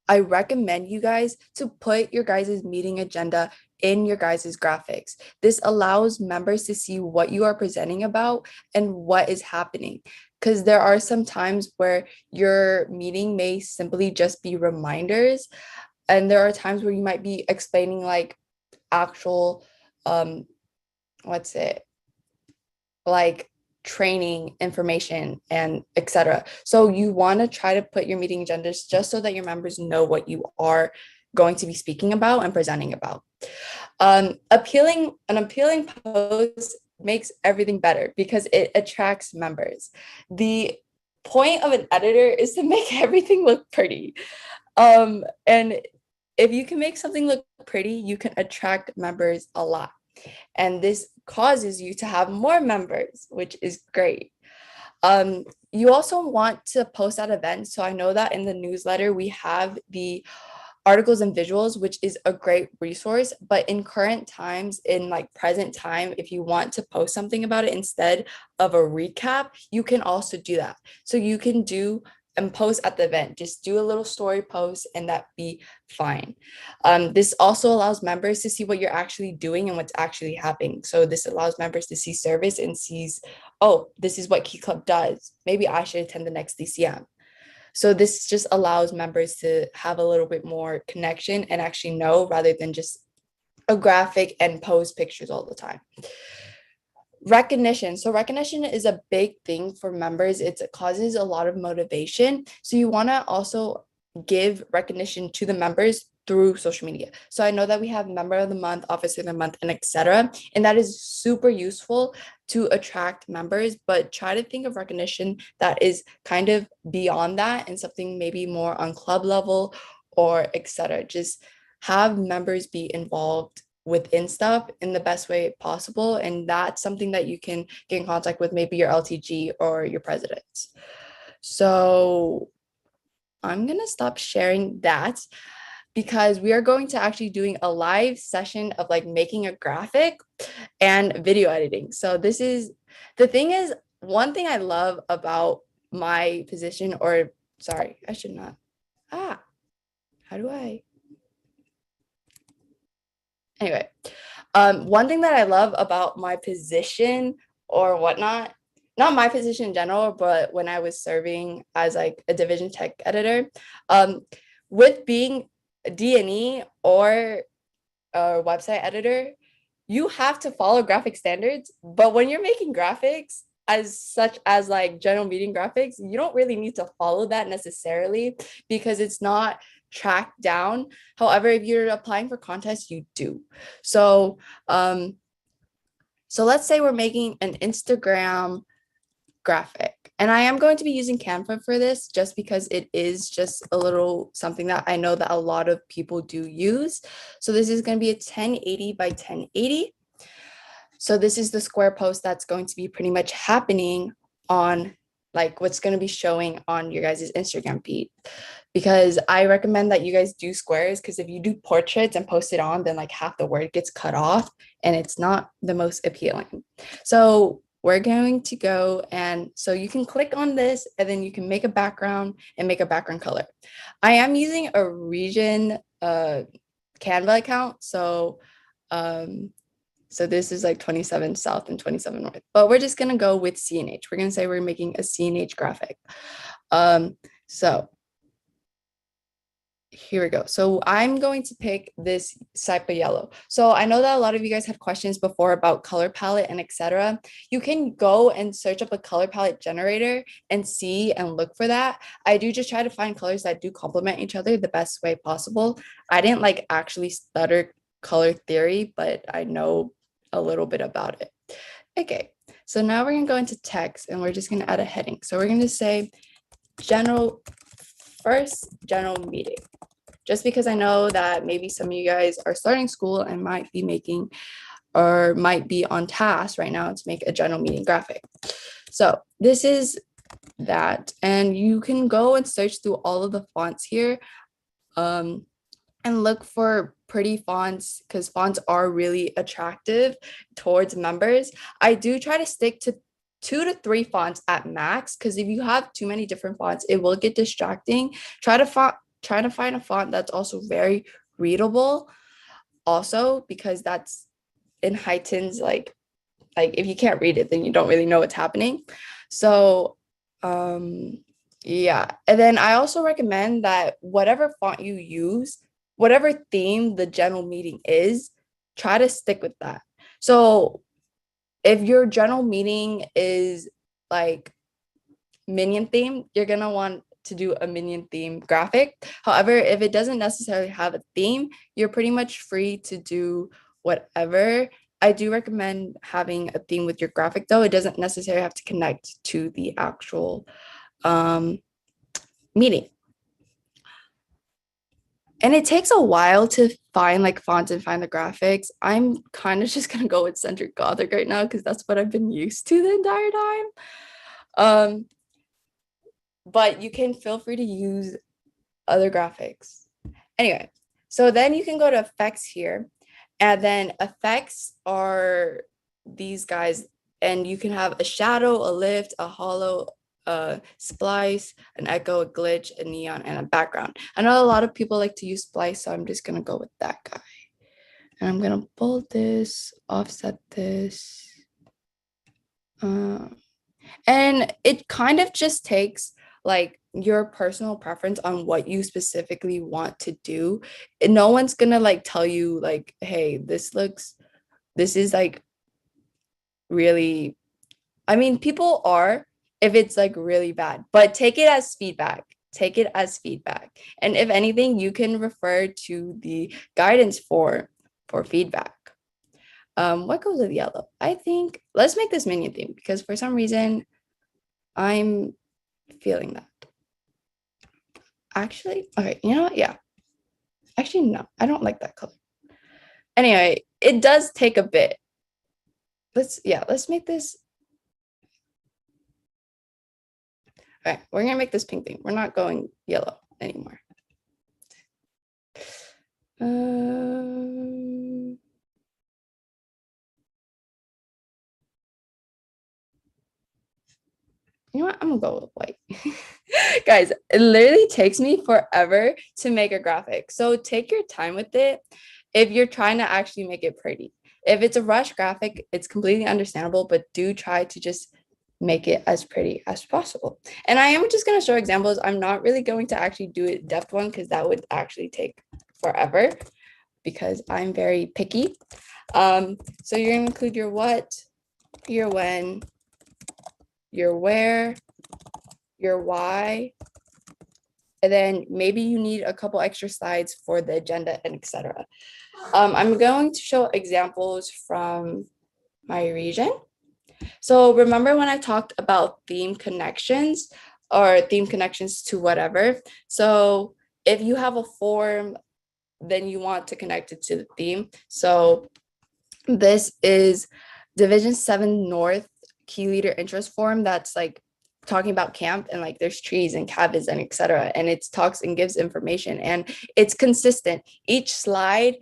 Speaker 4: I recommend you guys to put your guys' meeting agenda in your guys' graphics. This allows members to see what you are presenting about and what is happening. Because there are some times where your meeting may simply just be reminders. And there are times where you might be explaining like actual, like training information and etc. So you want to try to put your meeting agendas just so that your members know what you are going to be speaking about and presenting about. An appealing post makes everything better because it attracts members. The point of an editor is to make everything look pretty. And if you can make something look pretty, you can attract members a lot. And this causes you to have more members, which is great. You also want to post at events. So I know that in the newsletter, we have the articles and visuals, which is a great resource. But in current times, in like present time, if you want to post something about it instead of a recap, you can also do that. So you can do and post at the event, just do a little story post and that be fine. This also allows members to see what you're actually doing and what's actually happening. So this allows members to see service and sees, oh, this is what Key Club does. Maybe I should attend the next DCM. So this just allows members to have a little bit more connection and actually know rather than just a graphic and post pictures all the time. Recognition. So recognition is a big thing for members. It causes a lot of motivation. So you want to also give recognition to the members through social media. So I know that we have member of the month, officer of the month, and etc. And that is super useful to attract members, but try to think of recognition that is kind of beyond that and something maybe more on club level or etc. Just have members be involved within stuff in the best way possible. And that's something that you can get in contact with maybe your LTG or your presidents. So I'm going to stop sharing that because we are going to actually doing a live session of like making a graphic and video editing. So this is, the thing is, one thing I love about my position, or sorry, I should not. How do I? Anyway, one thing that I love about my position or whatnot, not my position in general, but when I was serving as like a division tech editor, with being a D&E or a website editor, you have to follow graphic standards. But when you're making graphics, as such as like general meeting graphics, you don't really need to follow that necessarily because it's not tracked down. However, if you're applying for contests, you do. So let's say we're making an Instagram graphic, and I am going to be using Canva for this just because it is just a little something that I know that a lot of people do use. So this is going to be a 1080 by 1080. So this is the square post that's going to be pretty much happening on like what's going to be showing on your guys' Instagram feed, because I recommend that you guys do squares, because if you do portraits and post it on, then like half the word gets cut off and it's not the most appealing. So we're going to go, and so you can click on this and then you can make a background and make a background color. I am using a region Canva account. So this is like 27 South and 27 North, but we're just going to go with CNH. We're going to say we're making a CNH graphic. So here we go. So I'm going to pick this type of yellow. So I know that a lot of you guys had questions before about color palette and etc. You can go and search up a color palette generator and see and look for that. I do just try to find colors that do complement each other the best way possible. I didn't like actually stutter color theory, but I know a little bit about it. Okay, so now we're gonna go into text and we're just gonna add a heading. So we're gonna say first general meeting, just because I know that maybe some of you guys are starting school and might be making or might be on task right now to make a general meeting graphic. So this is that, and you can go and search through all of the fonts here and look for pretty fonts, because fonts are really attractive towards members. I do try to stick to 2 to 3 fonts at max, because if you have too many different fonts, it will get distracting. Try to find a font that's also very readable also, because that's in heightens like if you can't read it, then you don't really know what's happening. So yeah, and then I also recommend that whatever font you use, whatever theme the general meeting is, try to stick with that. So if your general meeting is like Minion theme, you're gonna want to do a Minion theme graphic. However, if it doesn't necessarily have a theme, you're pretty much free to do whatever. I do recommend having a theme with your graphic though. It doesn't necessarily have to connect to the actual meeting. And it takes a while to find like fonts and find the graphics. I'm kind of just gonna go with Centric Gothic right now because that's what I've been used to the entire time. But you can feel free to use other graphics. Anyway, so then you can go to effects here, and then effects are these guys, and you can have a shadow, a lift, a hollow, a splice, an echo, a glitch, a neon, and a background. I know a lot of people like to use splice, so I'm just gonna go with that guy. And I'm gonna bold this, offset this. And it kind of just takes like your personal preference on what you specifically want to do. And no one's gonna like tell you like, hey, this is like really, I mean, people are, if it's like really bad, but take it as feedback. And if anything, you can refer to the guidance for feedback. What goes with yellow? I think let's make this Minion theme, because for some reason I'm feeling that. Actually, okay, you know what? Yeah. Actually, no, I don't like that color. Anyway, it does take a bit. Let's make this. All right, we're gonna make this pink thing. We're not going yellow anymore. You know what? I'm gonna go with white. Guys, it literally takes me forever to make a graphic. So take your time with it if you're trying to actually make it pretty. If it's a rush graphic, it's completely understandable, but do try to just make it as pretty as possible. And I am just going to show examples. I'm not really going to actually do it depth one because that would actually take forever because I'm very picky. So you're going to include your what, your when, your where, your why, and then maybe you need a couple extra slides for the agenda and etc. I'm going to show examples from my region. So remember when I talked about theme connections or theme connections to whatever. So if you have a form, then you want to connect it to the theme. So this is Division 7 North Key Leader Interest Form that's like talking about camp and like there's trees and cabins and etc. And it talks and gives information and it's consistent. Each slide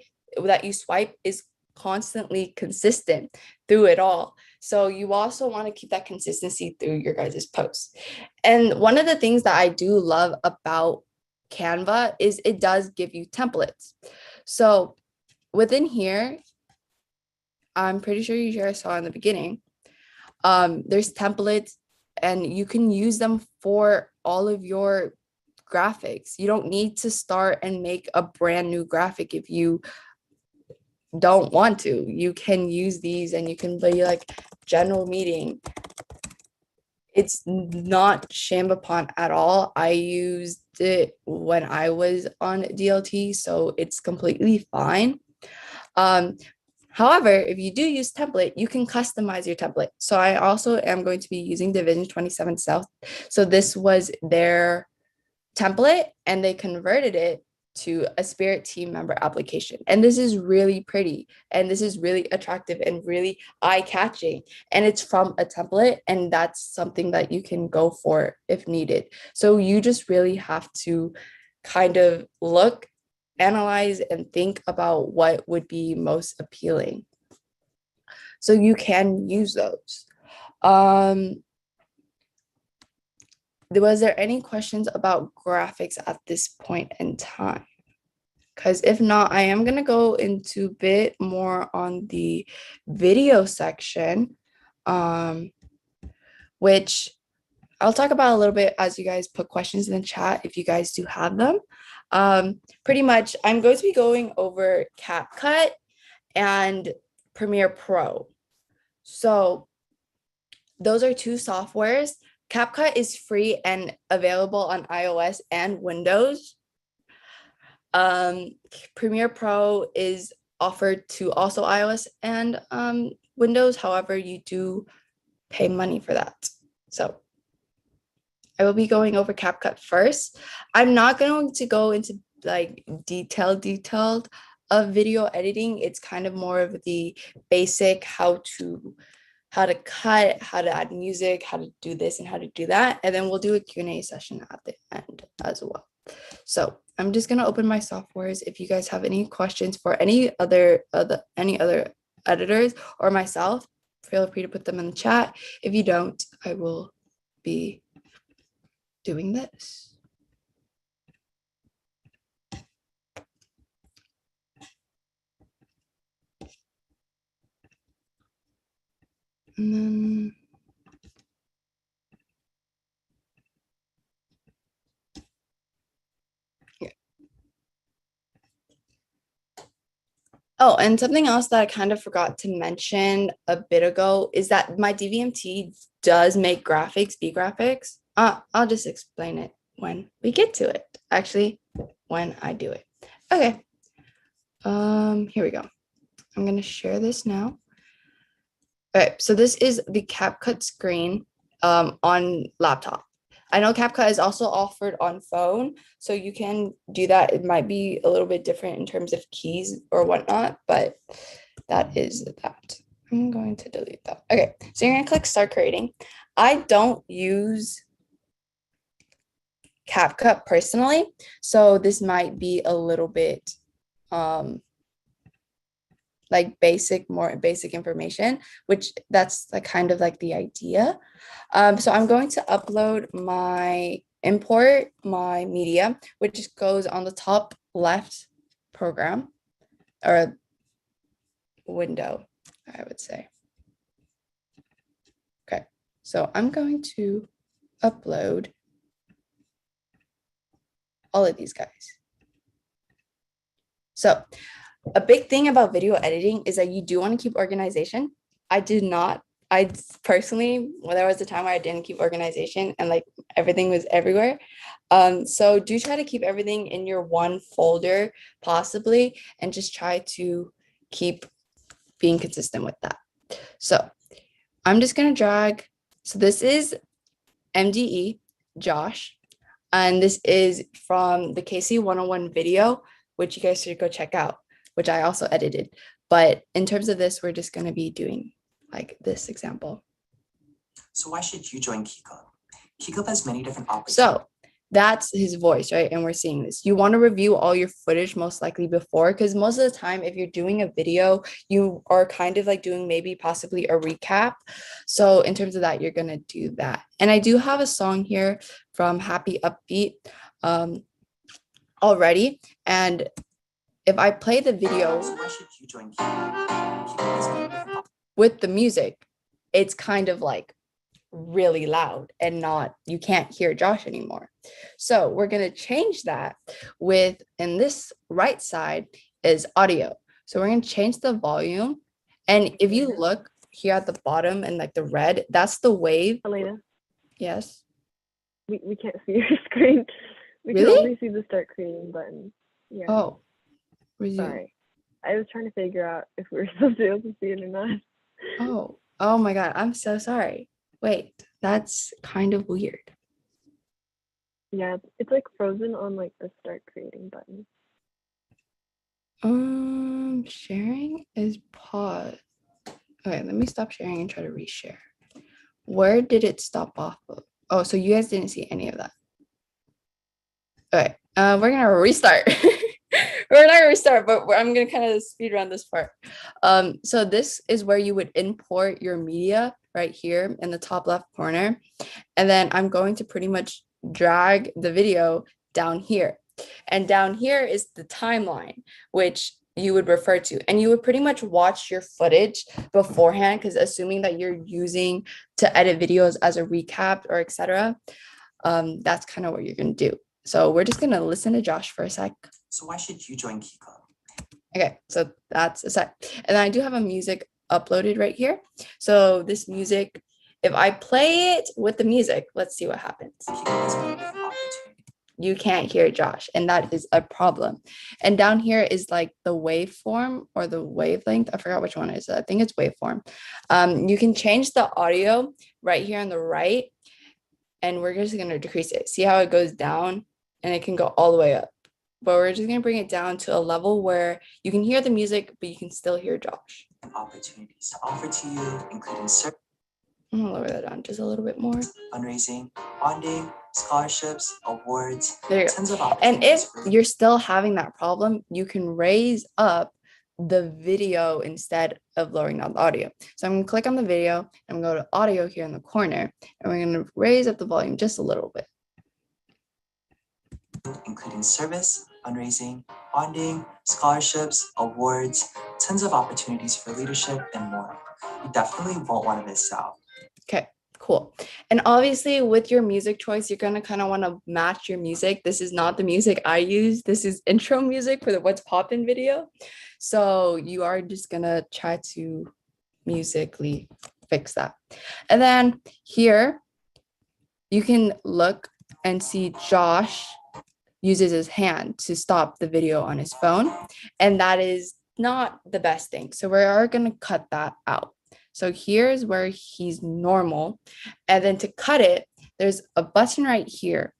Speaker 4: that you swipe is constantly consistent through it all. So you also want to keep that consistency through your guys' posts. And one of the things that I do love about Canva is it does give you templates. So within here, I'm pretty sure you guys saw in the beginning, there's templates and you can use them for all of your graphics. You don't need to start and make a brand new graphic if you don't want to. You can use these and you can be like general meeting. It's not shame upon at all. I used it when I was on DLT, so it's completely fine. However, if you do use template, you can customize your template. So I also am going to be using Division 27 South. So this was their template and they converted it to a Spirit team member application. And this is really pretty and this is really attractive and really eye-catching. And it's from a template and that's something that you can go for if needed. So you just really have to kind of look, analyze, and think about what would be most appealing. So you can use those. Was there any questions about graphics at this point in time? Because if not, I am going to go into a bit more on the video section, which I'll talk about a little bit as you guys put questions in the chat if you guys do have them. Pretty much, I'm going to be going over CapCut and Premiere Pro. So those are two softwares. CapCut is free and available on iOS and Windows. Premiere Pro is offered to also iOS and Windows. However, you do pay money for that. So I will be going over CapCut first. I'm not going to go into like detailed of video editing. It's kind of more of the basic how to cut, how to add music, how to do this and how to do that. And then we'll do a Q&A session at the end as well. So I'm just going to open my softwares. If you guys have any questions for any other editors or myself, feel free to put them in the chat. If you don't, I will be doing this. And then yeah. Oh, and something else that I kind of forgot to mention a bit ago is that my DVMT does make graphics, B graphics. I'll just explain it when we get to it. Actually, when I do it. Okay. Here we go. I'm going to share this now. Okay, so this is the CapCut screen on laptop. I know CapCut is also offered on phone, so you can do that. It might be a little bit different in terms of keys or whatnot, but that is that. I'm going to delete that. Okay, so you're gonna click start creating. I don't use CapCut personally, so this might be a little bit like more basic information, which that's like kind of like the idea. So I'm going to import my media, which just goes on the top left program or window, I would say. Okay, so I'm going to upload all of these guys. So a big thing about video editing is that you do want to keep organization. I personally, well, there was a time where I didn't keep organization and like everything was everywhere. So do try to keep everything in your one folder possibly, and just try to keep being consistent with that. So I'm just going to drag. So this is MDE, Josh, and this is from the KC 101 video, which you guys should go check out, which I also edited. But in terms of this, we're just going to be doing like this example.
Speaker 8: So why should you join KeyClub? KeyClub has many different options.
Speaker 4: So that's his voice, right? And we're seeing this. You want to review all your footage most likely before, because most of the time, if you're doing a video, you are kind of like doing maybe possibly a recap. So in terms of that, you're going to do that. And I do have a song here from Happy Upbeat already. And if I play the video with the music, it's kind of like really loud and you can't hear Josh anymore. So we're going to change that in this right side is audio. So we're going to change the volume. And if you look here at the bottom and like the red, that's the wave.
Speaker 6: Elena,
Speaker 4: Yes.
Speaker 6: we can't see your screen. We
Speaker 4: Really?
Speaker 6: can only see the start creating button. Yeah.
Speaker 4: Oh, resume.
Speaker 6: Sorry. I was trying to figure out if we were supposed to be able to see it or not.
Speaker 4: Oh my God. I'm so sorry. Wait, that's kind of weird.
Speaker 6: Yeah, it's like frozen on like the start creating button.
Speaker 4: Sharing is paused. Okay, let me stop sharing and try to reshare. Where did it stop off of? Oh, so you guys didn't see any of that. Okay, we're gonna restart. We're not gonna restart, but I'm gonna kind of speed around this part. So this is where you would import your media right here in the top left corner. And then I'm going to pretty much drag the video down here. And down here is the timeline, which you would refer to. And you would pretty much watch your footage beforehand, because assuming that you're using to edit videos as a recap or etc., that's kind of what you're gonna do. So we're just gonna listen to Josh for a sec.
Speaker 8: So why should you join KeyClub?
Speaker 4: Okay, so that's a sec. And then I do have a music uploaded right here. So this music, if I play it with the music, let's see what happens.
Speaker 8: KeyClub has many different opportunities.
Speaker 4: You can't hear Josh, and that is a problem. And down here is like the waveform or the wavelength. I forgot which one it is. I think it's waveform. You can change the audio right here on the right, and we're just gonna decrease it. See how it goes down, and it can go all the way up. But we're just gonna bring it down to a level where you can hear the music, but you can still hear Josh.
Speaker 8: Opportunities to offer to you, including service,
Speaker 4: I'm gonna lower that down just a little bit more.
Speaker 8: fundraising, bonding, scholarships, awards,
Speaker 4: There you go.
Speaker 8: tons of
Speaker 4: And if
Speaker 8: opportunities. for
Speaker 4: you're still having that problem, you can raise up the video instead of lowering down the audio. So I'm gonna click on the video, I'm gonna go to audio here in the corner, and we're gonna raise up the volume just a little bit.
Speaker 8: including service, fundraising, bonding, scholarships, awards, tons of opportunities for leadership, and more. You definitely won't want to miss out.
Speaker 4: Okay, cool. And obviously with your music choice, you're gonna kind of want to match your music. This is not the music I use. This is intro music for the What's Poppin' video. So you are just gonna try to musically fix that. And then here, you can look and see Josh uses his hand to stop the video on his phone. And that is not the best thing. So we are gonna cut that out. So here's where he's normal. And then to cut it, there's a button right here.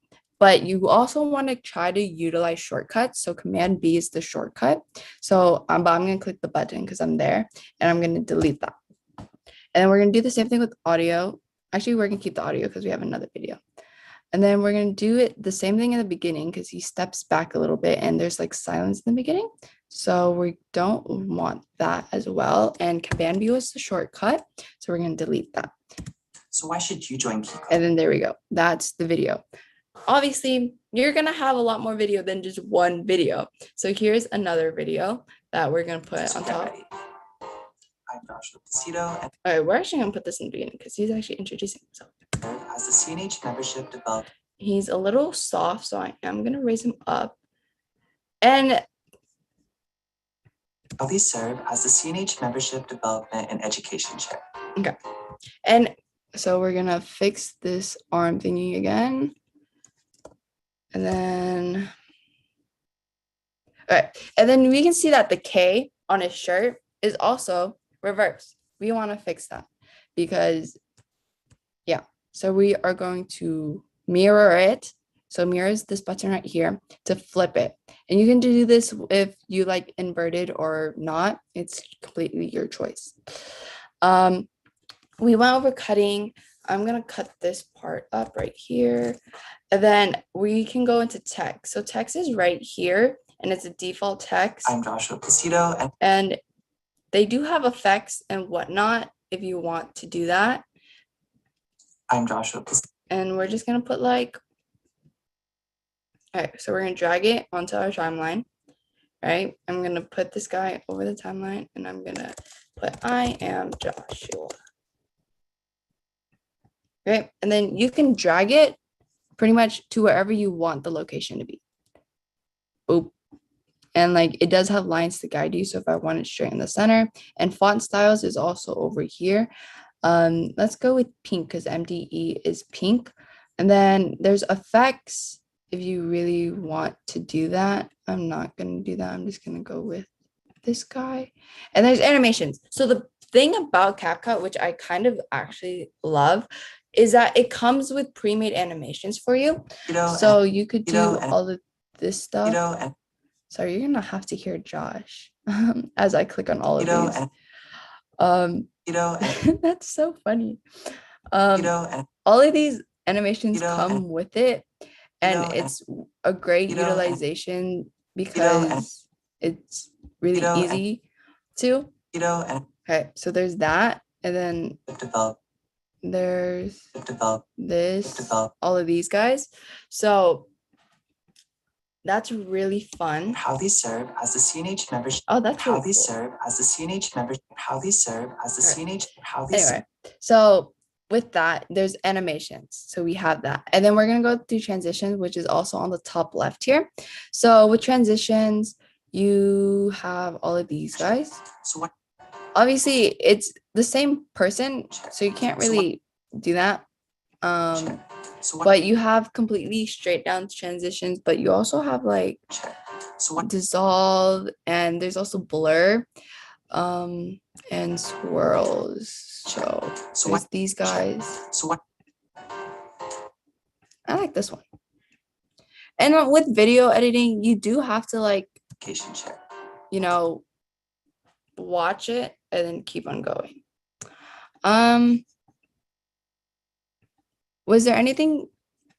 Speaker 4: but you also want to try to utilize shortcuts. So Command B is the shortcut. So but I'm going to click the button because I'm there, and I'm going to delete that. And then we're going to do the same thing with audio. Actually, we're going to keep the audio because we have another video. And then we're going to do it the same thing in the beginning because he steps back a little bit and there's like silence in the beginning. So we don't want that as well. And Command B was the shortcut. So we're going to delete that.
Speaker 8: So why should you join Kiko?
Speaker 4: And then there we go. That's the video. Obviously, you're going to have a lot more video than just one video. So here's another video that we're going to put
Speaker 8: So
Speaker 4: on
Speaker 8: get
Speaker 4: top.
Speaker 8: ready. I'm Joshua Placido, and
Speaker 4: All right, we're actually going to put this in the beginning because he's actually introducing himself.
Speaker 8: serve as the CNH membership development.
Speaker 4: He's a little soft, so I am going to raise him up. And
Speaker 8: Proudly serve as the CNH membership development and education chair.
Speaker 4: And so we're gonna fix this arm thingy again. And then, all right. And then we can see that the K on his shirt is also reversed. We want to fix that because, yeah. So we are going to mirror it. So mirror is this button right here to flip it. And you can do this if you like inverted or not. It's completely your choice. We went over cutting. I'm going to cut this part up right here. And then we can go into text. So text is right here and it's a default text.
Speaker 8: I'm Joshua Placido, and
Speaker 4: And they do have effects and whatnot if you want to do that.
Speaker 8: I'm Joshua Placido.
Speaker 4: And we're just going to put like, all right, so we're going to drag it onto our timeline, right? I'm going to put this guy over the timeline and I'm going to put I am Joshua. Right? And then you can drag it pretty much to wherever you want the location to be. Boop. And like it does have lines to guide you. So if I want it straight in the center, and font styles is also over here. Let's go with pink because MDE is pink. And then there's effects if you really want to do that. I'm not going to do that. I'm just going to go with this guy. And there's animations. So the thing about CapCut, which I kind of actually love, is that it comes with pre-made animations for you. So you could do all of this stuff.
Speaker 8: And
Speaker 4: Sorry, you're going to have to hear Josh as I click on all of these.
Speaker 8: and
Speaker 4: That's so funny.
Speaker 8: and
Speaker 4: All of these animations
Speaker 8: know,
Speaker 4: come
Speaker 8: and-
Speaker 4: with it, and
Speaker 8: know, and-
Speaker 4: it's a great
Speaker 8: you know, and-
Speaker 4: utilization because it's really
Speaker 8: know, and-
Speaker 4: easy to.
Speaker 8: and
Speaker 4: Okay, so there's that, and then
Speaker 8: develop,
Speaker 4: there's
Speaker 8: develop,
Speaker 4: this,
Speaker 8: develop.
Speaker 4: all of these guys. So that's really fun.
Speaker 8: Proudly serve as the CNH membership.
Speaker 4: Oh, that's really
Speaker 8: Proudly
Speaker 4: cool.
Speaker 8: serve as the CNH membership. Proudly serve as the
Speaker 4: Alright.
Speaker 8: CNH. Proudly serve.
Speaker 4: Anyway, so with that, there's animations. So we have that. And then we're going to go through transitions, which is also on the top left here. So with transitions, you have all of these guys.
Speaker 8: So what?
Speaker 4: Obviously, it's the same person, so you can't really do that.
Speaker 8: So what?
Speaker 4: But you have completely straight down transitions, but you also have like
Speaker 8: So what?
Speaker 4: dissolve, and there's also blur, and swirls. So
Speaker 8: So
Speaker 4: there's
Speaker 8: what?
Speaker 4: these guys.
Speaker 8: So what?
Speaker 4: I like this one. And with video editing, you do have to like,
Speaker 8: Vacation chair.
Speaker 4: you know, watch it and then keep on going. Was there anything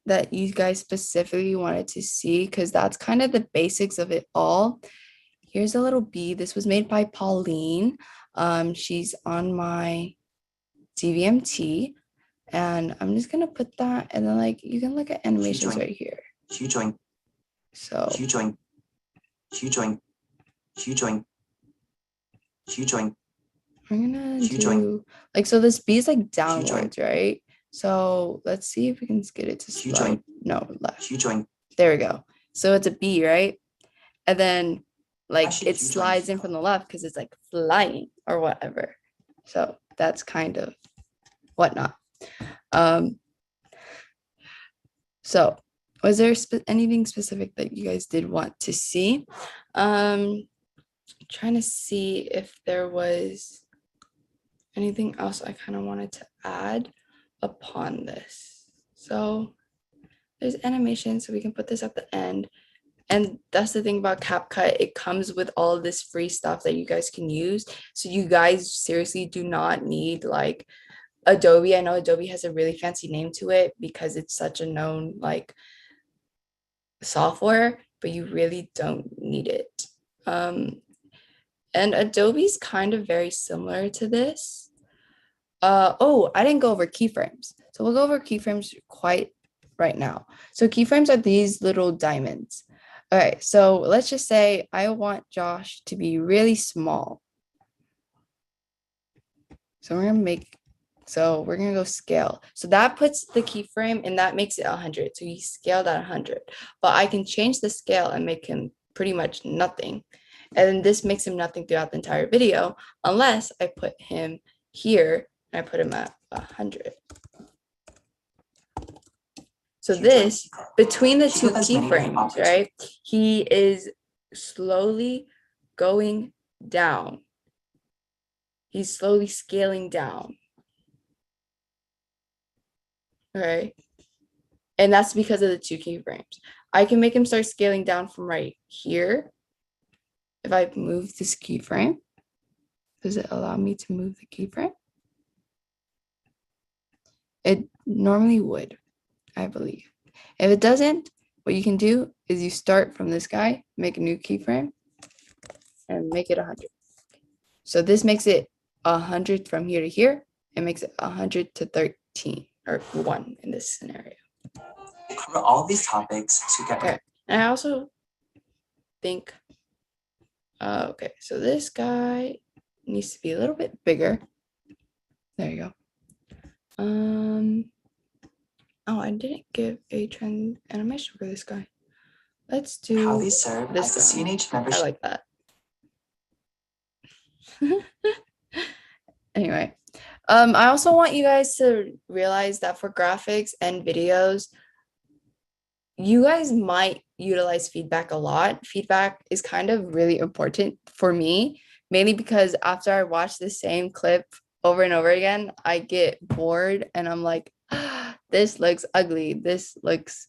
Speaker 4: that you guys specifically wanted to see? Because that's kind of the basics of it all. Here's a little bee. This was made by Pauline. She's on my DVMT. And I'm just gonna put that, and then like you can look at animations right here.
Speaker 8: You join.
Speaker 4: So
Speaker 8: You join. You join. You join. You join.
Speaker 4: we're gonna
Speaker 8: You join.
Speaker 4: do like, so this bee is like
Speaker 8: join.
Speaker 4: downwards, right? So let's see if we can get it to
Speaker 8: You
Speaker 4: slide.
Speaker 8: join.
Speaker 4: No, left.
Speaker 8: You join.
Speaker 4: There we go. So it's a bee, right? And then like
Speaker 8: Actually,
Speaker 4: it
Speaker 8: you join
Speaker 4: slides in
Speaker 8: Kiko.
Speaker 4: from the left because it's like flying or whatever. So that's kind of whatnot. So was there anything specific that you guys did want to see? Trying to see if there was anything else I kind of wanted to add upon this. So there's animation, so we can put this at the end. And that's the thing about CapCut. It comes with all of this free stuff that you guys can use. So you guys seriously do not need like Adobe. I know Adobe has a really fancy name to it because it's such a known like software, but you really don't need it. And Adobe's kind of very similar to this. Oh, I didn't go over keyframes. So we'll go over keyframes quite right now. So keyframes are these little diamonds. All right, so let's just say I want Josh to be really small. So we're gonna go scale. So that puts the keyframe and that makes it 100. So he scaled at 100, but I can change the scale and make him pretty much nothing. And then this makes him nothing throughout the entire video, unless I put him here and I put him at 100. So this, between the two keyframes, right, he is slowly going down. He's slowly scaling down. Right? And that's because of the two keyframes. I can make him start scaling down from right here. If I move this keyframe, does it allow me to move the keyframe? It normally would, I believe. If it doesn't, what you can do is you start from this guy, make a new keyframe, and make it 100. So this makes it 100 from here to here. It makes it 100 to 13 or 1 in this scenario.
Speaker 8: Cover all these topics to get
Speaker 4: Okay, and I also think, okay, so this guy needs to be a little bit bigger. There you go. Oh, I didn't give a trend animation for this guy. Let's do
Speaker 8: proudly serve
Speaker 4: this
Speaker 8: as a
Speaker 4: guy.
Speaker 8: CNH
Speaker 4: I
Speaker 8: membership.
Speaker 4: like that. Anyway, I also want you guys to realize that for graphics and videos, you guys might utilize feedback a lot. Feedback is kind of really important for me, mainly because after I watch the same clip over and over again, I get bored and I'm like, ah, this looks ugly. This looks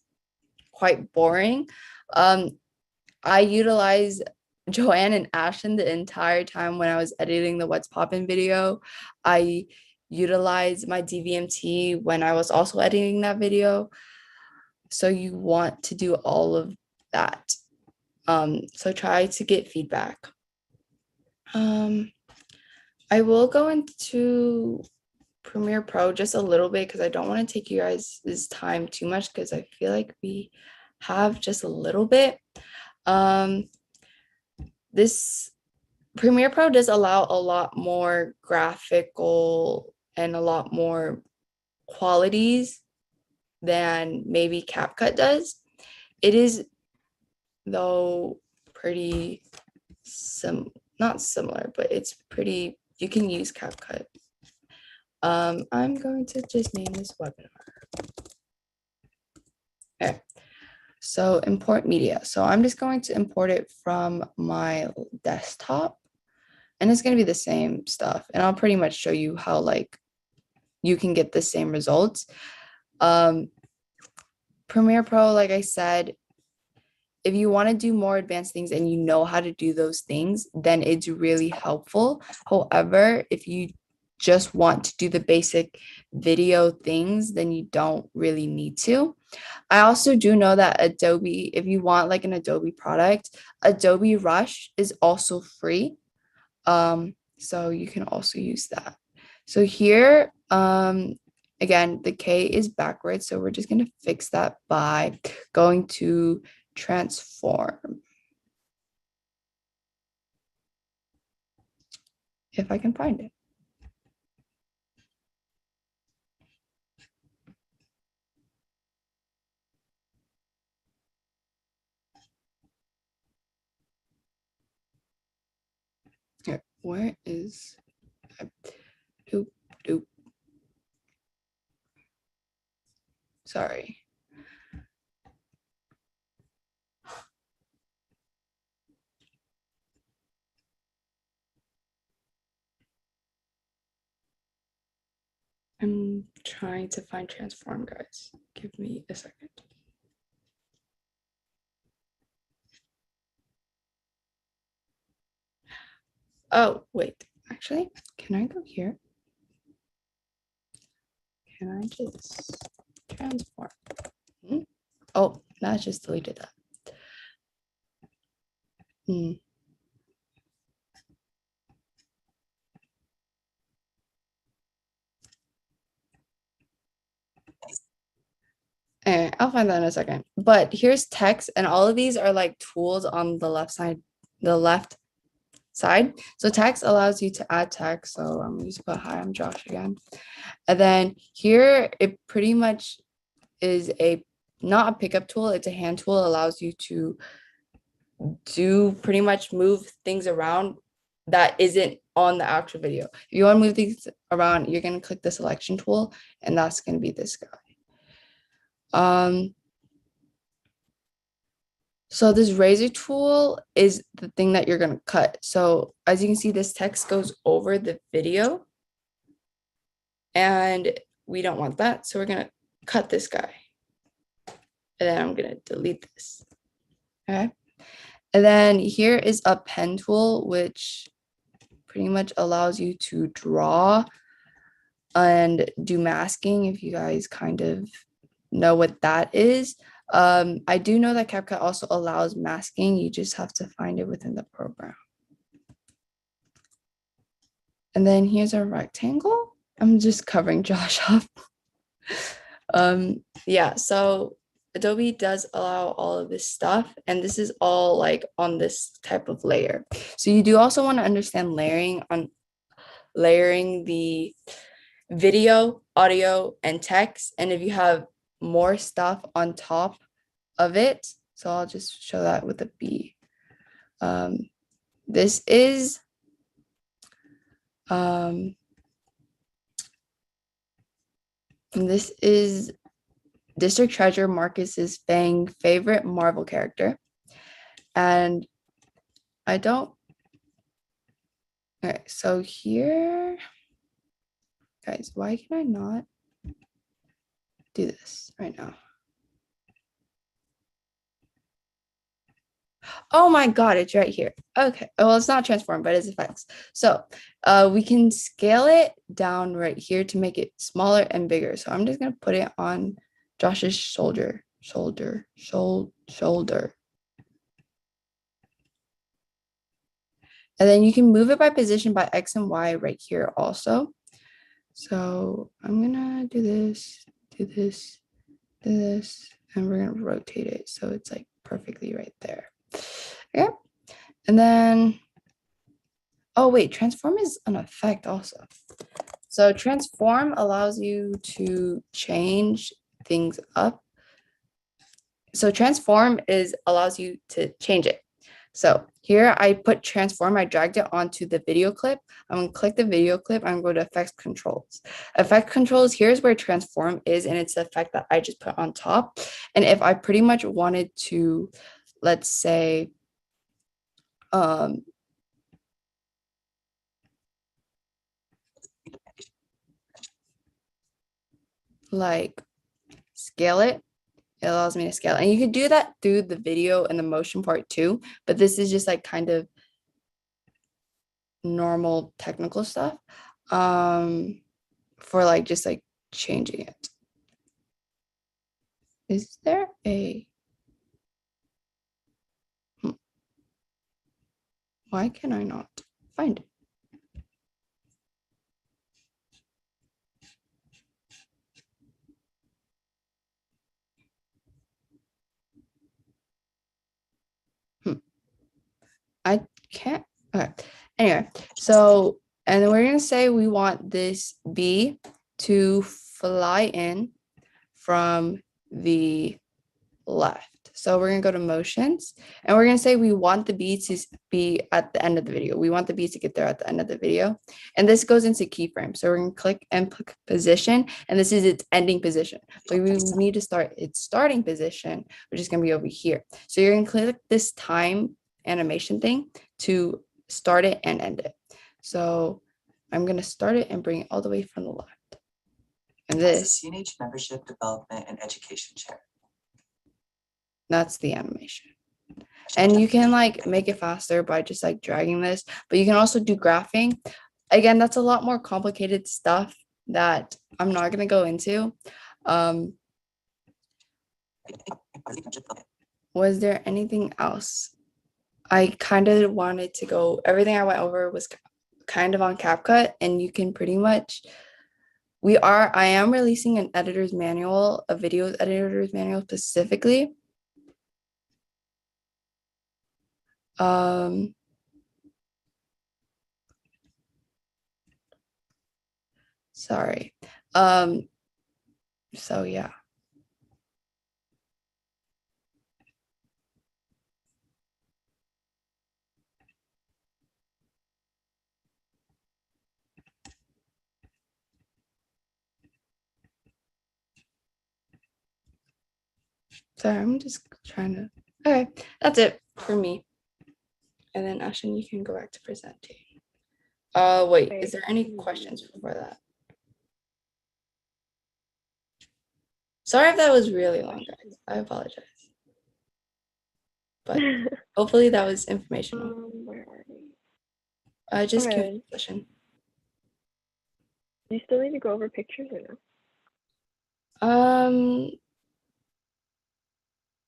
Speaker 4: quite boring. I utilize Joanne and Ashton the entire time when I was editing the What's Poppin' video. I utilized my DVMT when I was also editing that video. So you want to do all of that. So try to get feedback. I will go into Premiere Pro just a little bit because I don't want to take you guys' time too much because I feel like we have just a little bit. This Premiere Pro does allow a lot more graphical and a lot more qualities than maybe CapCut does. It is, though, pretty not similar, but it's pretty, you can use CapCut. I'm going to just name this webinar. Okay. So import media. So I'm just going to import it from my desktop and it's going to be the same stuff. And I'll pretty much show you how like you can get the same results. Premiere Pro, like I said, if you want to do more advanced things and you know how to do those things, then it's really helpful. However, if you just want to do the basic video things, then you don't really need to. I also do know that Adobe, if you want like an Adobe product, Adobe Rush is also free. So you can also use that. So here, again, the K is backwards. So we're just going to fix that by going to transform. If I can find it. Here, where is doop doop? Sorry. I'm trying to find transform, guys. Give me a second. Oh, wait, actually, can I go here? Can I just transform? Oh, that just deleted that. I'll find that in a second. But here's text, and all of these are like tools on the left side, the left side. So text allows you to add text. So I'm going to put hi, I'm Josh again. And then here it pretty much is not a pickup tool, it's a hand tool. It allows you to do pretty much move things around that isn't on the actual video. If you want to move things around, you're going to click the selection tool, and that's going to be this guy. So this razor tool is the thing that you're going to cut. So as you can see, this text goes over the video, and we don't want that. So we're going to cut this guy, and then I'm going to delete this. Okay. And then here is a pen tool, which pretty much allows you to draw and do masking, if you guys kind of know what that is. I do know that CapCut also allows masking. You just have to find it within the program. And then here's a rectangle. I'm just covering Josh up. Yeah, so Adobe does allow all of this stuff, and this is all like on this type of layer. So you do also want to understand layering the video, audio, and text. And if you have more stuff on top of it, so I'll just show that with a B. This is District Treasure, Marcus's Fang favorite Marvel character. And I don't, okay, so here, guys, why can I not do this right now? Oh my God, it's right here. Okay, well, it's not transform, but it's effects. So we can scale it down right here to make it smaller and bigger. So I'm just gonna put it on Josh's shoulder. And then you can move it by position by X and Y right here also. So I'm gonna do this, do this, do this, and we're gonna rotate it so it's like perfectly right there. Okay, and then, oh wait, transform is an effect also. So transform allows you to change things up. So transform allows you to change it. So here I put transform, I dragged it onto the video clip. I'm gonna click the video clip, I'm going to effects controls. Effect controls, here's where transform is, and it's the effect that I just put on top. And if I pretty much wanted to, let's say, like scale it, it allows me to scale. And you can do that through the video and the motion part too, but this is just like kind of normal technical stuff for like just like changing it. Is there a why can I not find it? I can't. Okay. Anyway, so, and then we're going to say we want this bee to fly in from the left. So we're going to go to motions, and we're going to say we want the bee to be at the end of the video. We want the bee to get there at the end of the video. And this goes into keyframe. So we're going to click and pick position, and this is its ending position. So we need to start its starting position, which is going to be over here. So you're going to click this time animation thing to start it and end it. So I'm going to start it and bring it all the way from the left. And this,
Speaker 8: CNH Membership Development and Education Chair.
Speaker 4: that's the animation. And you can like make it faster by just like dragging this, but you can also do graphing. Again, that's a lot more complicated stuff that I'm not gonna go into. Was there anything else? I kind of wanted to go, everything I went over was kind of on CapCut, and you can pretty much, I am releasing an editor's manual, a video editor's manual specifically. Sorry. So yeah. Sorry, I'm just trying to, okay, that's it for me. And then Ashton, you can go back to presenting. Wait, is there any questions before that? Sorry if that was really long, guys. I apologize. But hopefully that was informational.
Speaker 6: Where are we?
Speaker 4: Just
Speaker 6: Okay.
Speaker 4: Q&A session.
Speaker 6: Do you still need to go over pictures or no?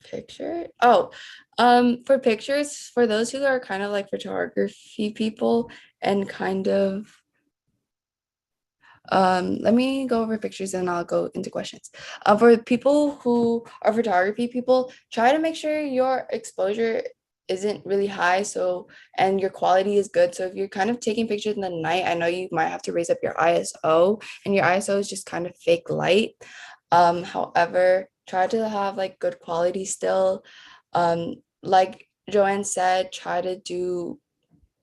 Speaker 4: Picture. For pictures, for those who are kind of like photography people and kind of let me go over pictures and I'll go into questions. For people who are photography people, try to make sure your exposure isn't really high, and your quality is good. So if you're kind of taking pictures in the night, I know you might have to raise up your ISO, and your ISO is just kind of fake light. However, try to have like good quality still. Like Joanne said, try to do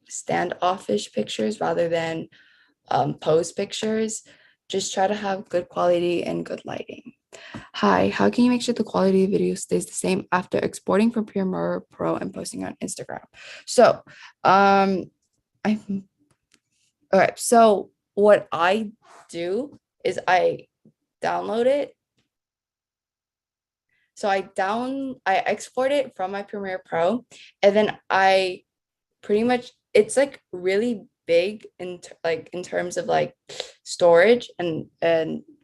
Speaker 4: standoffish pictures rather than pose pictures. Just try to have good quality and good lighting. Hi, how can you make sure the quality of video stays the same after exporting from Premiere Pro and posting on Instagram? So, so what I do is I download it. So I export it from my Premiere Pro, and then I pretty much, it's like really big in terms of like storage and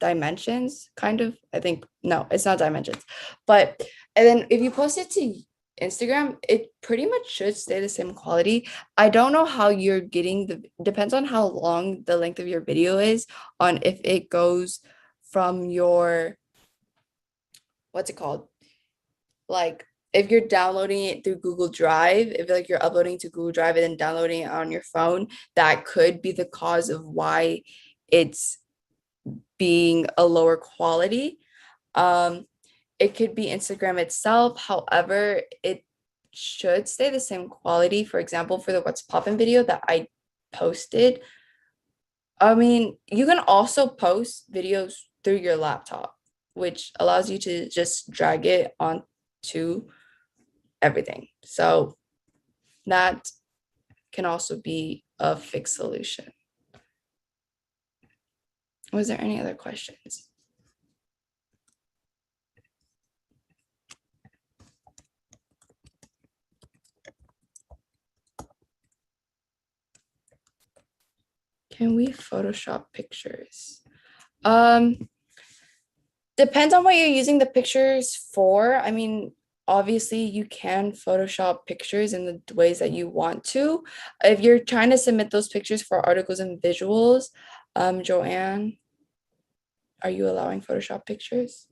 Speaker 4: dimensions, kind of. I think no, it's not dimensions, but and then if you post it to Instagram, it pretty much should stay the same quality. I don't know how you're getting depends on how long the length of your video is, on if it goes from your, what's it called, like if you're downloading it through Google Drive, if like you're uploading to Google Drive and then downloading it on your phone, that could be the cause of why it's being a lower quality. It could be Instagram itself. However, it should stay the same quality. For example, for the What's Poppin' video that I posted, I mean, you can also post videos through your laptop, which allows you to just drag it onto everything. So that can also be a fixed solution. Was there any other questions? Can we Photoshop pictures? Depends on what you're using the pictures for. I mean, obviously you can Photoshop pictures in the ways that you want to. If you're trying to submit those pictures for articles and visuals, Joanne, are you allowing Photoshop pictures?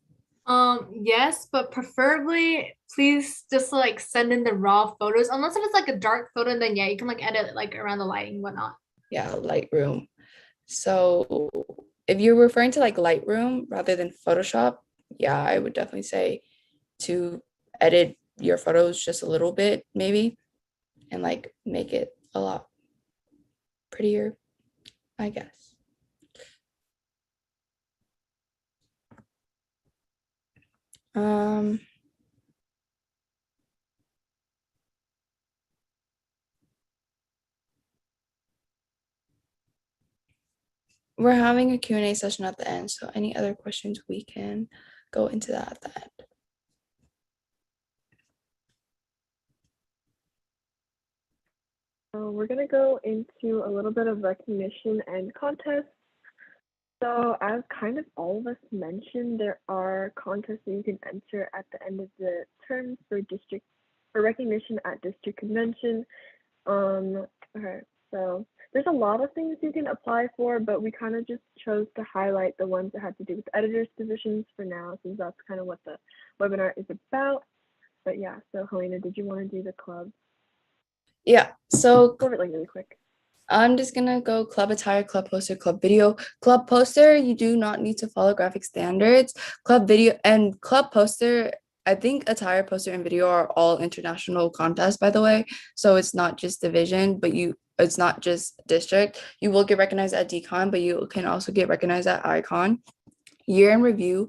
Speaker 7: Yes, but preferably please just like send in the raw photos. Unless if it's like a dark photo, then yeah, you can like edit like around the lighting and whatnot.
Speaker 4: Yeah, Lightroom. So if you're referring to like Lightroom rather than Photoshop, yeah, I would definitely say to edit your photos just a little bit, maybe, and like make it a lot prettier, I guess. We're having a Q&A session at the end, so any other questions, we can go into that at the end.
Speaker 6: we're going to go into a little bit of recognition and contests. So as kind of all of us mentioned, there are contests that you can enter at the end of the term for recognition at district convention. Okay, so there's a lot of things you can apply for, but we kind of just chose to highlight the ones that had to do with editors positions for now, since that's kind of what the webinar is about. But yeah, so Helena, did you want to do the club?
Speaker 4: Yeah, so
Speaker 6: Go over it like really quick.
Speaker 4: I'm just gonna go club attire, club poster, club video. Club poster, you do not need to follow graphic standards. Club video and club poster, I think attire, poster, and video are all international contests, by the way. So it's not just division, but it's not just district. You will get recognized at DCON, but you can also get recognized at ICON. Year in review,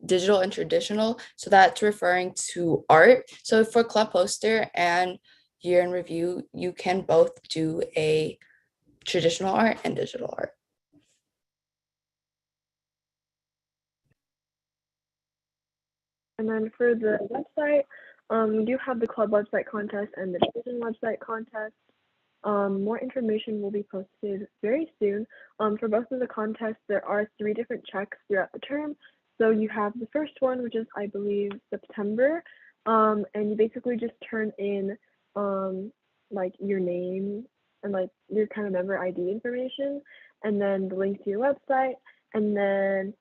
Speaker 4: digital and traditional. So that's referring to art. So for club poster and year in review, you can both do a traditional art and digital art.
Speaker 6: And then for the website, we do have the club website contest and the division website contest. More information will be posted very soon. For both of the contests, there are 3 different checks throughout the term. So you have the first one, which is, I believe, September, and you basically just turn in like your name and like your kind of member ID information, and then the link to your website, and then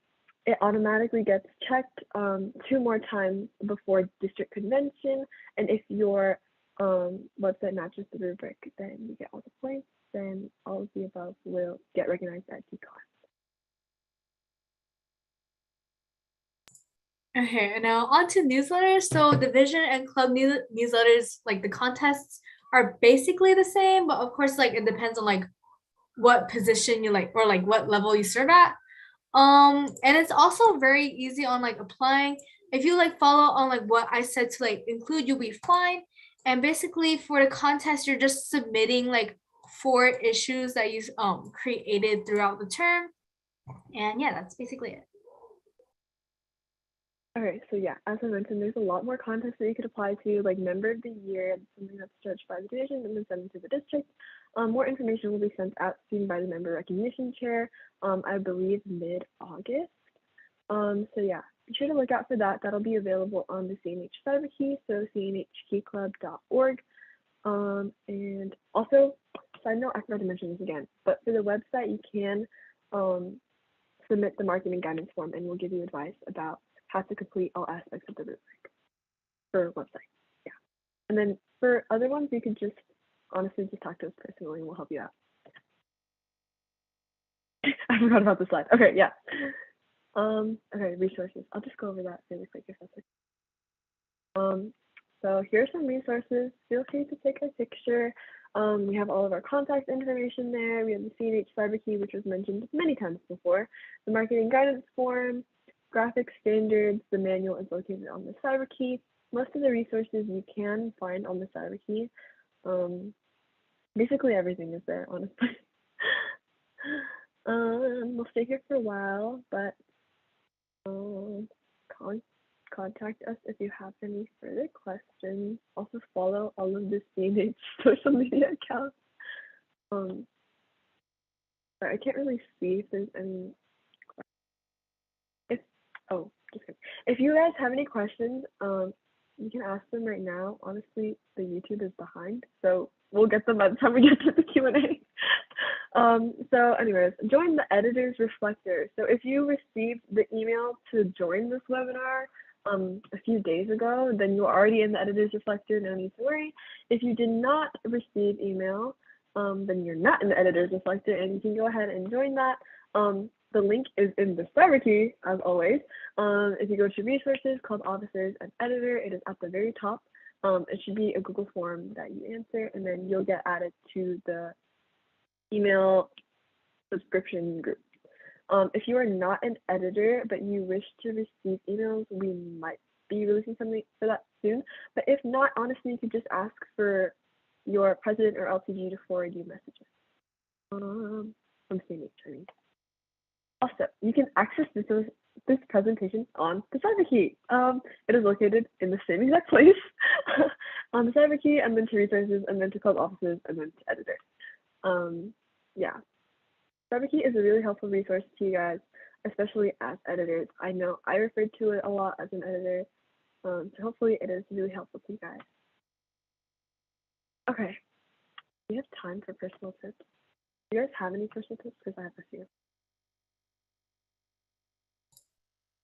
Speaker 6: it automatically gets checked 2 more times before district convention. And if your website matches the rubric, then you get all the points. Then all of the above will get recognized at DCON.
Speaker 7: Okay, now on to newsletters. So division and club newsletters, like the contests, are basically the same, but of course, like it depends on like what position you like or like what level you serve at. And it's also very easy on like applying. If you like follow on like what I said to like include, you'll be fine. And basically for the contest, you're just submitting like 4 issues that you created throughout the term. And yeah, that's basically it.
Speaker 6: Okay, so yeah, as I mentioned, there's a lot more contests that you could apply to, like member of the year, something that's judged by the division and then sent to the district. More information will be sent out soon by the member recognition chair, I believe mid-August. So yeah, be sure to look out for that. That'll be available on the CNH CyberKey, so cnhkeyclub.org. And also, side note, I forgot to mention this again, but for the website, you can submit the marketing guidance form, and we'll give you advice about how to complete all aspects of the rubric for website. Yeah. And then for other ones, you could just honestly just talk to us personally and we'll help you out. I forgot about the slide. Okay, yeah. Okay, resources. I'll just go over that really quick if that's okay. So here's some resources. Feel free to take a picture. We have all of our contact information there. We have the CNH CyberKey, which was mentioned many times before. The marketing guidance form, graphic standards, the manual is located on the CyberKey. Most of the resources you can find on the CyberKey. Basically everything is there, honestly. We'll stay here for a while, but contact us if you have any further questions. Also follow all of the CNH social media accounts. But I can't really see if there's any. Just kidding. If you guys have any questions, you can ask them right now. Honestly, the YouTube is behind, so we'll get them by the time we get to the Q&A. So anyways, join the Editor's Reflector. So if you received the email to join this webinar a few days ago, then you're already in the Editor's Reflector, no need to worry. If you did not receive email, then you're not in the Editor's Reflector, and you can go ahead and join that. The link is in the CyberKey, as always. If you go to resources called officers and editor, it is at the very top. It should be a Google form that you answer, and then you'll get added to the email subscription group. If you are not an editor, but you wish to receive emails, we might be releasing something for that soon. But if not, honestly, you could just ask for your president or LTG to forward you messages. From CNH, I mean. Also, you can access this presentation on the CyberKey. It is located in the same exact place on the CyberKey, and then to resources, and then to club offices, and then to editor. Yeah, CyberKey is a really helpful resource to you guys, especially as editors. I know I referred to it a lot as an editor, so hopefully it is really helpful to you guys. Okay, we have time for personal tips. Do you guys have any personal tips? Because I have a few.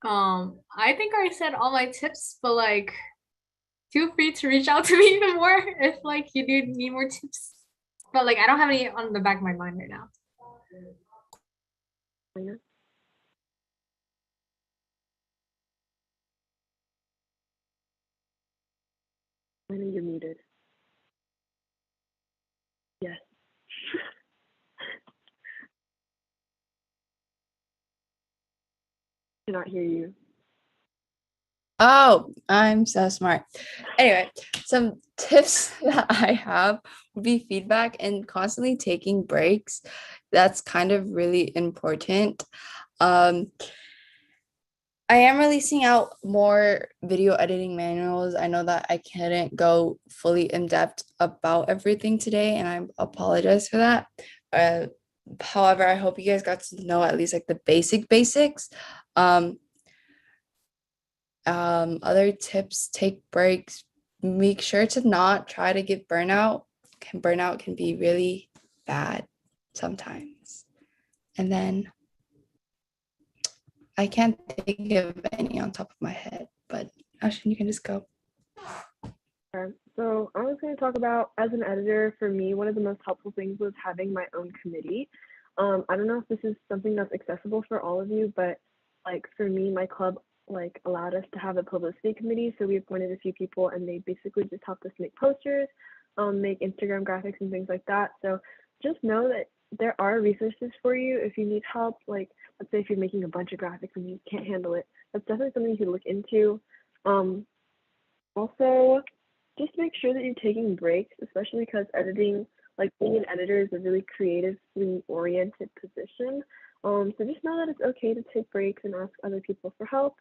Speaker 7: I think I said all my tips, but like, feel free to reach out to me even more if like you do need more tips. But like, I don't have any on the back of my mind right now.
Speaker 6: Lena? Lena, you're muted. Yes. Cannot hear you.
Speaker 4: Oh, I'm so smart. Anyway, some tips that I have would be feedback and constantly taking breaks. That's kind of really important. I am releasing out more video editing manuals. I know that I couldn't go fully in depth about everything today, and I apologize for that. However, I hope you guys got to know at least like the basics. Other tips: take breaks. Make sure to not try to get burnout. Burnout can be really bad sometimes. And then I can't think of any on top of my head, but Ashton, you can just go.
Speaker 6: Okay, so I was going to talk about, as an editor, for me, one of the most helpful things was having my own committee. I don't know if this is something that's accessible for all of you, but like for me, my club like allowed us to have a publicity committee. So we appointed a few people, and they basically just helped us make posters, make Instagram graphics and things like that. So just know that there are resources for you if you need help. Like, let's say if you're making a bunch of graphics and you can't handle it, that's definitely something you could look into. Also, just make sure that you're taking breaks, especially because editing, like being an editor, is a really creatively oriented position. So just know that it's okay to take breaks and ask other people for help.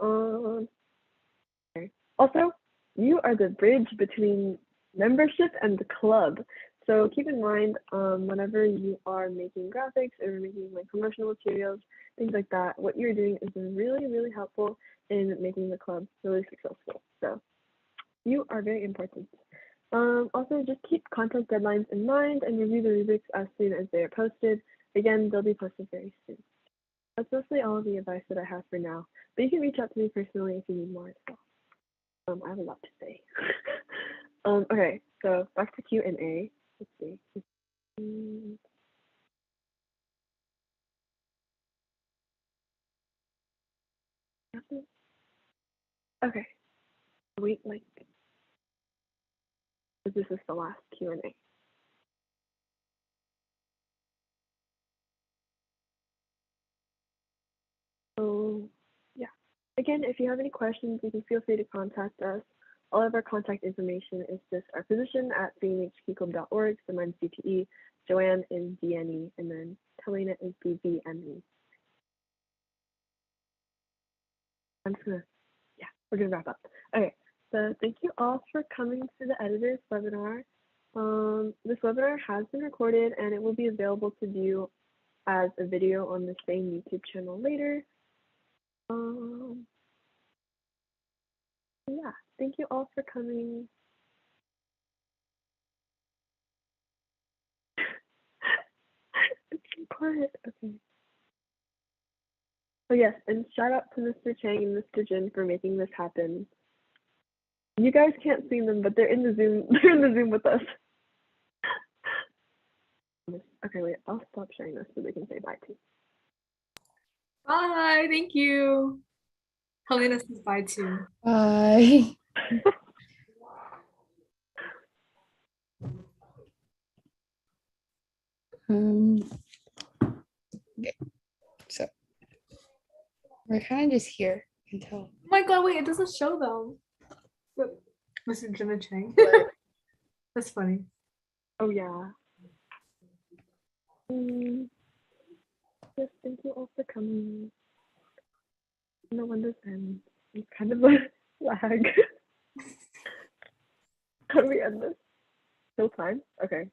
Speaker 6: Okay. Also, you are the bridge between membership and the club. So keep in mind, whenever you are making graphics or making like promotional materials, things like that, what you're doing is really, really helpful in making the club really successful. So you are very important. Also, just keep content deadlines in mind and review the rubrics as soon as they are posted. Again, they'll be posted very soon. That's mostly all of the advice that I have for now, but you can reach out to me personally if you need more as well. I have a lot to say. Okay, so back to Q&A. Let's see. Okay. Wait, like, this is the last Q&A. So, yeah. Again, if you have any questions, you can feel free to contact us. All of our contact information is just our position at bmhkclub.org. So mine's CTE, Joanne is DNE, and then Helena is BVME. I'm just gonna, yeah, we're gonna wrap up. Okay, so thank you all for coming to the editor's webinar. This webinar has been recorded and it will be available to view as a video on the same YouTube channel later. Yeah, thank you all for coming. It's so quiet. Okay. Oh yes, and shout out to Mr. Chang and Mr. Jin for making this happen. You guys can't see them, but they're in the Zoom. They're in the Zoom with us. Okay, wait. I'll stop sharing this so they can say bye too.
Speaker 7: Bye. Thank you. Helena says bye too.
Speaker 4: Bye. Okay, so we're kind of just here until.
Speaker 7: Oh my god, wait, it doesn't show them. Look, Mr. Jimmy Chang. That's funny.
Speaker 6: Oh yeah. Yes, thank you all for coming. No when this ends. It's kind of a lag. How do we end this? Still time? Okay.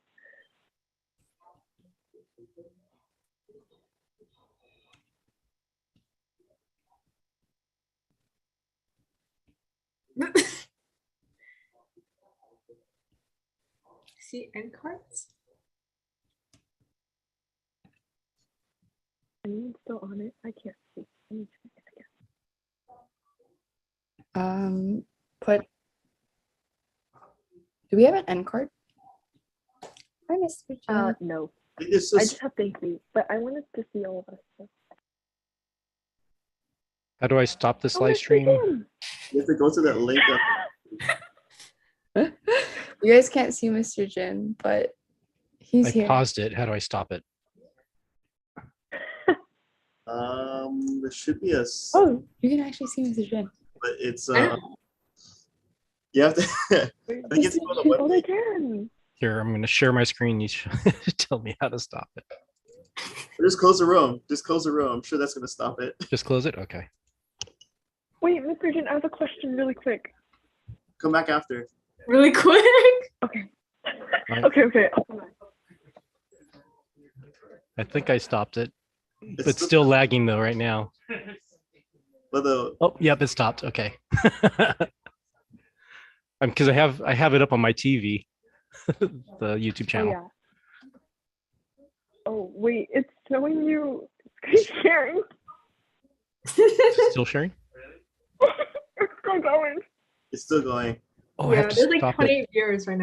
Speaker 7: See end cards?
Speaker 6: Are you still on it? I can't see. Let me check it again.
Speaker 4: Put. Do we have an end card? Hi, Mr. Jen.
Speaker 6: No.
Speaker 2: It's
Speaker 6: I
Speaker 2: just,
Speaker 6: just have thank you, but I wanted to see all of us. So.
Speaker 1: How do I stop this
Speaker 6: Oh,
Speaker 1: live
Speaker 6: Mr.
Speaker 1: stream?
Speaker 6: Jen!
Speaker 2: you have to go to that link.
Speaker 4: You guys can't see Mr. Jin, but he's
Speaker 1: I
Speaker 4: here.
Speaker 1: paused it. How do I stop it?
Speaker 2: There should be a,
Speaker 4: Oh, you can actually see Mr. Jin.
Speaker 2: but it's
Speaker 7: I know.
Speaker 2: you have to.
Speaker 6: Wait,
Speaker 2: I think it's on the
Speaker 6: oh,
Speaker 2: web.
Speaker 6: they can.
Speaker 1: Here, I'm going to share my screen. You should tell me how to stop it.
Speaker 2: Just close the room. Just close the room. I'm sure that's gonna stop it.
Speaker 1: Just close it. Okay.
Speaker 6: Wait, Mr. Jin, I have a question really quick.
Speaker 2: Come back after.
Speaker 7: Really quick.
Speaker 6: Okay.
Speaker 1: Right.
Speaker 6: Okay. I'll come back.
Speaker 1: I think I stopped it.
Speaker 2: It's
Speaker 1: It's still lagging though right now.
Speaker 2: But the
Speaker 1: Oh, yep, it stopped. Okay. Because I have it up on my TV, the YouTube
Speaker 6: Oh,
Speaker 1: channel.
Speaker 6: yeah. Oh, wait, it's showing you screen sharing.
Speaker 1: Still sharing?
Speaker 6: It's still going.
Speaker 2: it's still going.
Speaker 1: Oh, I
Speaker 7: Yeah,
Speaker 1: have to
Speaker 7: there's like
Speaker 1: stop it.
Speaker 7: 28 viewers right now.